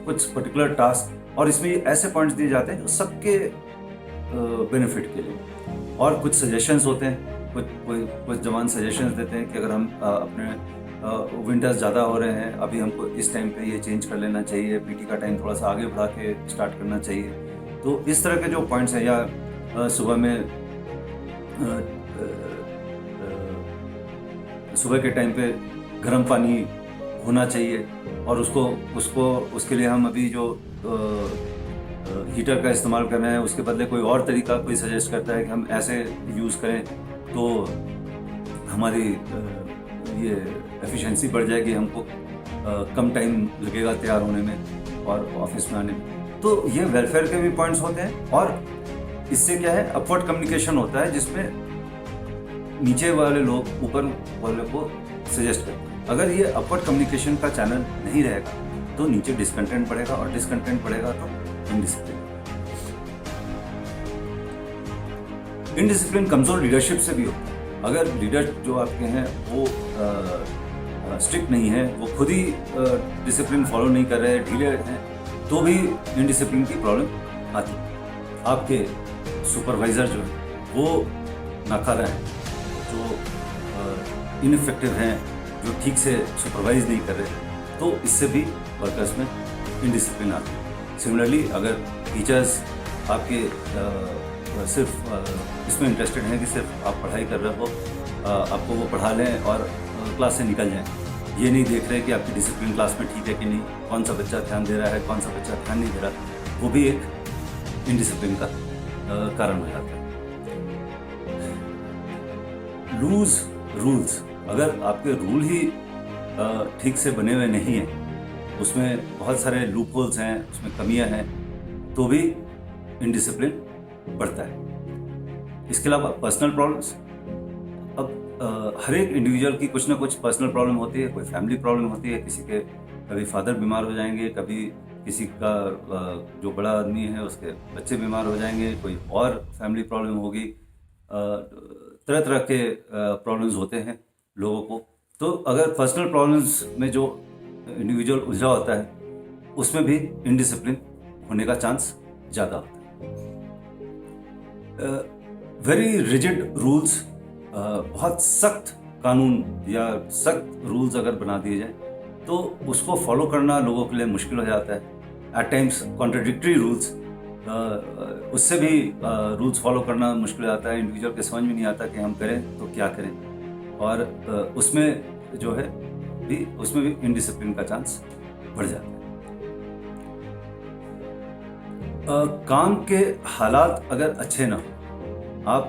कुछ पर्टिकुलर टास्क, और इसमें ऐसे पॉइंट्स दिए जाते हैं जो सबके बेनिफिट के लिए, और कुछ सजेशंस होते हैं। कुछ जवान सजेशंस देते हैं कि अगर हम अपने विंटर्स ज़्यादा हो रहे हैं, अभी हमको इस टाइम पे ये चेंज कर लेना चाहिए, पीटी का टाइम थोड़ा सा आगे बढ़ा के स्टार्ट करना चाहिए। तो इस तरह के जो पॉइंट्स हैं, या सुबह में सुबह के टाइम पे गर्म पानी होना चाहिए और उसके लिए हम अभी जो हीटर का इस्तेमाल कर रहे हैं उसके बदले कोई और तरीका कोई सजेस्ट करता है कि हम ऐसे यूज़ करें तो हमारी ये एफिशिएंसी बढ़ जाएगी, हमको कम टाइम लगेगा तैयार होने में और ऑफिस में आने में। तो ये वेलफेयर के भी पॉइंट्स होते हैं। और इससे क्या है, अपवर्ड कम्युनिकेशन होता है जिसमें नीचे वाले लोग ऊपर वाले को सजेस्ट करते हैं। अगर ये अपवर्ड कम्युनिकेशन का चैनल नहीं रहेगा तो नीचे डिसकंटेंट बढ़ेगा, और डिसकंटेंट बढ़ेगा तो इनडिसिप्लिन। इनडिसिप्लिन कमजोर लीडरशिप से भी होता है। अगर लीडर जो आपके हैं वो स्ट्रिक्ट नहीं है, वो खुद ही डिसिप्लिन फॉलो नहीं कर रहे हैं, ढीले हैं, तो भी इनडिसिप्लिन की प्रॉब्लम आती है। आपके सुपरवाइजर जो है वो नाकारा हैं, जो इनइफेक्टिव हैं, जो ठीक से सुपरवाइज नहीं कर रहे, तो इससे भी वर्कर्स में इनडिसिप्लिन आती है। सिमिलरली अगर टीचर्स आपके सिर्फ इसमें इंटरेस्टेड हैं कि सिर्फ आप पढ़ाई कर रहे हो, आपको वो पढ़ा लें और क्लास से निकल जाएं, ये नहीं देख रहे कि आपकी डिसिप्लिन क्लास में ठीक है कि नहीं, कौन सा बच्चा ध्यान दे रहा है, कौन सा बच्चा ध्यान नहीं दे रहा, वो भी एक इनडिसिप्लिन का कारण हो जाता है। लूज रूल्स, अगर आपके रूल ही ठीक से बने हुए नहीं हैं, उसमें बहुत सारे लूप होल्स हैं, उसमें कमियां हैं, तो भी इनडिसिप्लिन बढ़ता है। इसके अलावा पर्सनल प्रॉब्लम्स, अब हर एक इंडिविजुअल की कुछ ना कुछ पर्सनल प्रॉब्लम होती है। कोई फैमिली प्रॉब्लम होती है, किसी के कभी फादर बीमार हो जाएंगे, कभी किसी का जो बड़ा आदमी है उसके बच्चे बीमार हो जाएंगे, कोई और फैमिली प्रॉब्लम होगी, तरह तरह के प्रॉब्लम्स होते हैं लोगों को। तो अगर पर्सनल प्रॉब्लम्स में जो इंडिविजुअल उलझा होता है उसमें भी इनडिसिप्लिन होने का चांस ज़्यादा होता है। वेरी रिजिड रूल्स, बहुत सख्त कानून या सख्त रूल्स अगर बना दिए जाए तो उसको फॉलो करना लोगों के लिए मुश्किल हो जाता है। एट टाइम्स कॉन्ट्रडिक्टरी रूल्स उससे भी रूल्स फॉलो करना मुश्किल आता है। इंडिविजुअल के समझ में नहीं आता कि हम करें तो क्या करें, और उसमें जो है उसमें भी इनडिसिप्लिन का चांस बढ़ जाता है। काम के हालात अगर अच्छे ना हो, आप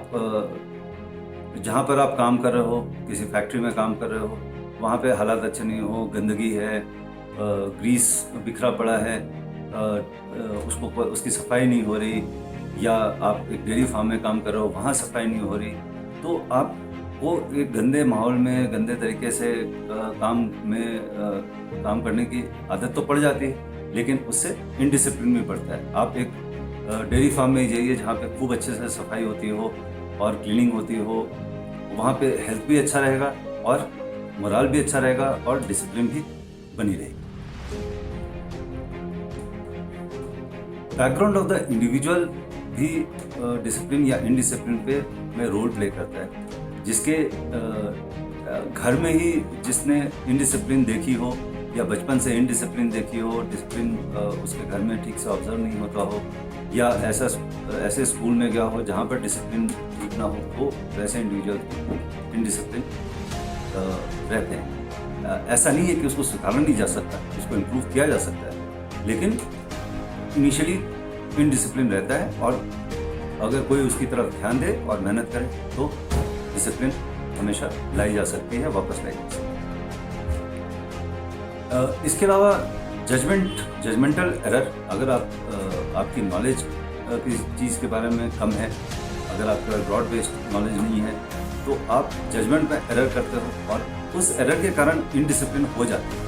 जहाँ पर आप काम कर रहे हो, किसी फैक्ट्री में काम कर रहे हो, वहाँ पे हालात अच्छे नहीं हो, गंदगी है, ग्रीस बिखरा पड़ा है, उसकी सफाई नहीं हो रही, या आप एक डेयरी फार्म में काम कर रहे हो, वहाँ सफाई नहीं हो रही, तो आप वो एक गंदे माहौल में गंदे तरीके से काम करने की आदत तो पड़ जाती है, लेकिन उससे इनडिसिप्लिन भी बढ़ता है। आप एक डेयरी फार्म में जाइए जहाँ पे खूब अच्छे से सफाई होती हो और क्लीनिंग होती हो, वहाँ पे हेल्थ भी अच्छा रहेगा और मोरल भी अच्छा रहेगा और डिसिप्लिन भी बनी रहेगी। बैकग्राउंड ऑफ द इंडिविजुअल भी डिसिप्लिन या इनडिसिप्लिन पे में रोल प्ले करता है। जिसके घर में ही जिसने इनडिसिप्लिन देखी हो या बचपन से इनडिसिप्लिन देखी हो, डिसिप्लिन उसके घर में ठीक से ऑब्जर्व नहीं होता हो, या ऐसे स्कूल में गया हो जहाँ पर डिसिप्लिन ठीक ना हो, तो वैसे इंडिविजुअल इनडिसिप्लिन रहते हैं। ऐसा नहीं है कि उसको सुधारा नहीं जा सकता, उसको इम्प्रूव किया जा सकता है, लेकिन इनिशियली इनडिसिप्लिन रहता है, और अगर कोई उसकी तरफ ध्यान दे और मेहनत करे तो डिसिप्लिन हमेशा लाई जा सकती है, वापस लाई जा सकती है। इसके अलावा जजमेंटल एरर, अगर आपकी नॉलेज किसी चीज़ के बारे में कम है, अगर आपका ब्रॉड बेस्ड नॉलेज नहीं है, तो आप जजमेंट में एरर करते हो और उस एरर के कारण इनडिसिप्लिन हो जाती है,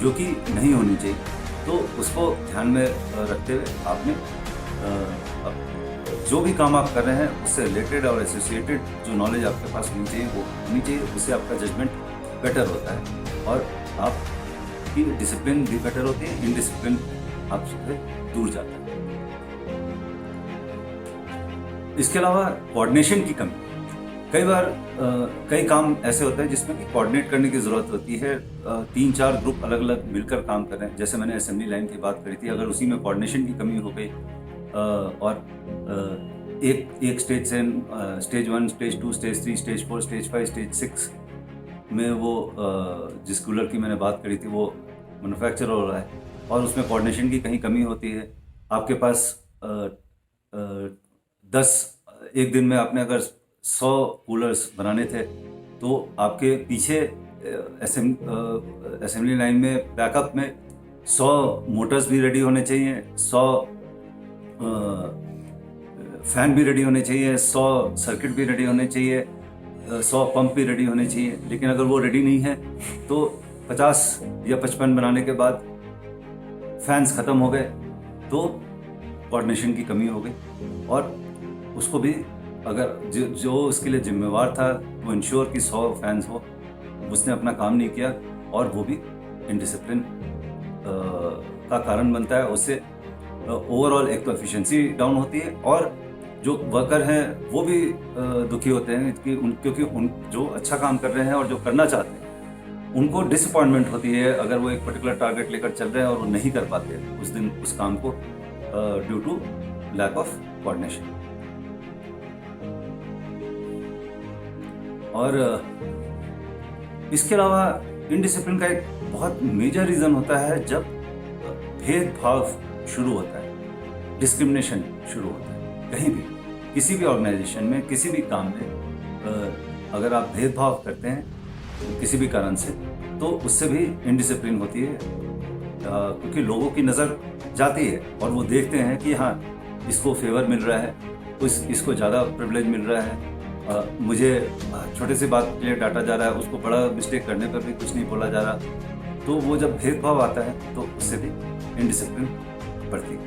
जो कि नहीं होनी चाहिए। तो उसको ध्यान में रखते हुए आपने जो भी काम आप कर रहे हैं उससे रिलेटेड और एसोसिएटेड जो नॉलेज आपके पास होनी चाहिए वो होनी चाहिए। उससे आपका जजमेंट बेटर होता है और आपकी डिसिप्लिन भी बेटर होती है, इनडिसिप्लिन आपसे दूर जाता है। इसके अलावा कोऑर्डिनेशन की कमी, कई बार कई काम ऐसे होते हैं जिसमें कि कोऑर्डिनेट करने की ज़रूरत होती है। 3-4 ग्रुप अलग अलग मिलकर काम कर रहे हैं, जैसे मैंने असेंबली लाइन की बात करी थी, अगर उसी में कोऑर्डिनेशन की कमी हो गई और एक स्टेज से stage 1, stage 2, stage 3, stage 4, stage 5, stage 6 में वो जिस कूलर की मैंने बात करी थी वो मैन्युफैक्चर हो रहा है और उसमें कोऑर्डिनेशन की कहीं कमी होती है। आपके पास 10 एक दिन में आपने अगर 100 कूलर्स बनाने थे, तो आपके पीछे असेंबली लाइन में बैकअप में 100 मोटर्स भी रेडी होने चाहिए, 100 फैन भी रेडी होने चाहिए, 100 सर्किट भी रेडी होने चाहिए, 100 पंप भी रेडी होने चाहिए। लेकिन अगर वो रेडी नहीं है तो 50 या 55 बनाने के बाद फैंस ख़त्म हो गए, तो कोऑर्डिनेशन की कमी हो गई और उसको भी अगर जो उसके लिए जिम्मेवार था वो इंश्योर कि 100 फैंस हो, उसने अपना काम नहीं किया और वो भी इनडिसिप्लिन का कारण बनता है। उससे ओवरऑल एक तो एफिशिएंसी डाउन होती है और जो वर्कर हैं वो भी दुखी होते हैं क्योंकि जो अच्छा काम कर रहे हैं और जो करना चाहते हैं उनको डिसअपॉइंटमेंट होती है अगर वो एक पर्टिकुलर टारगेट लेकर चल रहे हैं और वो नहीं कर पाते उस दिन उस काम को due to lack of coordination. और इसके अलावा इनडिसिप्लिन का एक बहुत मेजर रीज़न होता है जब भेदभाव शुरू होता है, डिस्क्रिमिनेशन शुरू होता है। कहीं भी किसी भी ऑर्गेनाइजेशन में किसी भी काम में अगर आप भेदभाव करते हैं किसी भी कारण से, तो उससे भी इनडिसिप्लिन होती है क्योंकि लोगों की नज़र जाती है और वो देखते हैं कि हाँ इसको फेवर मिल रहा है, इसको ज़्यादा प्रिविलेज मिल रहा है, मुझे छोटे सी बात के लिए डांटा जा रहा है, उसको बड़ा मिस्टेक करने पर भी कुछ नहीं बोला जा रहा। तो वो जब भेदभाव आता है तो उससे भी इनडिसिप्लिन बढ़ती है।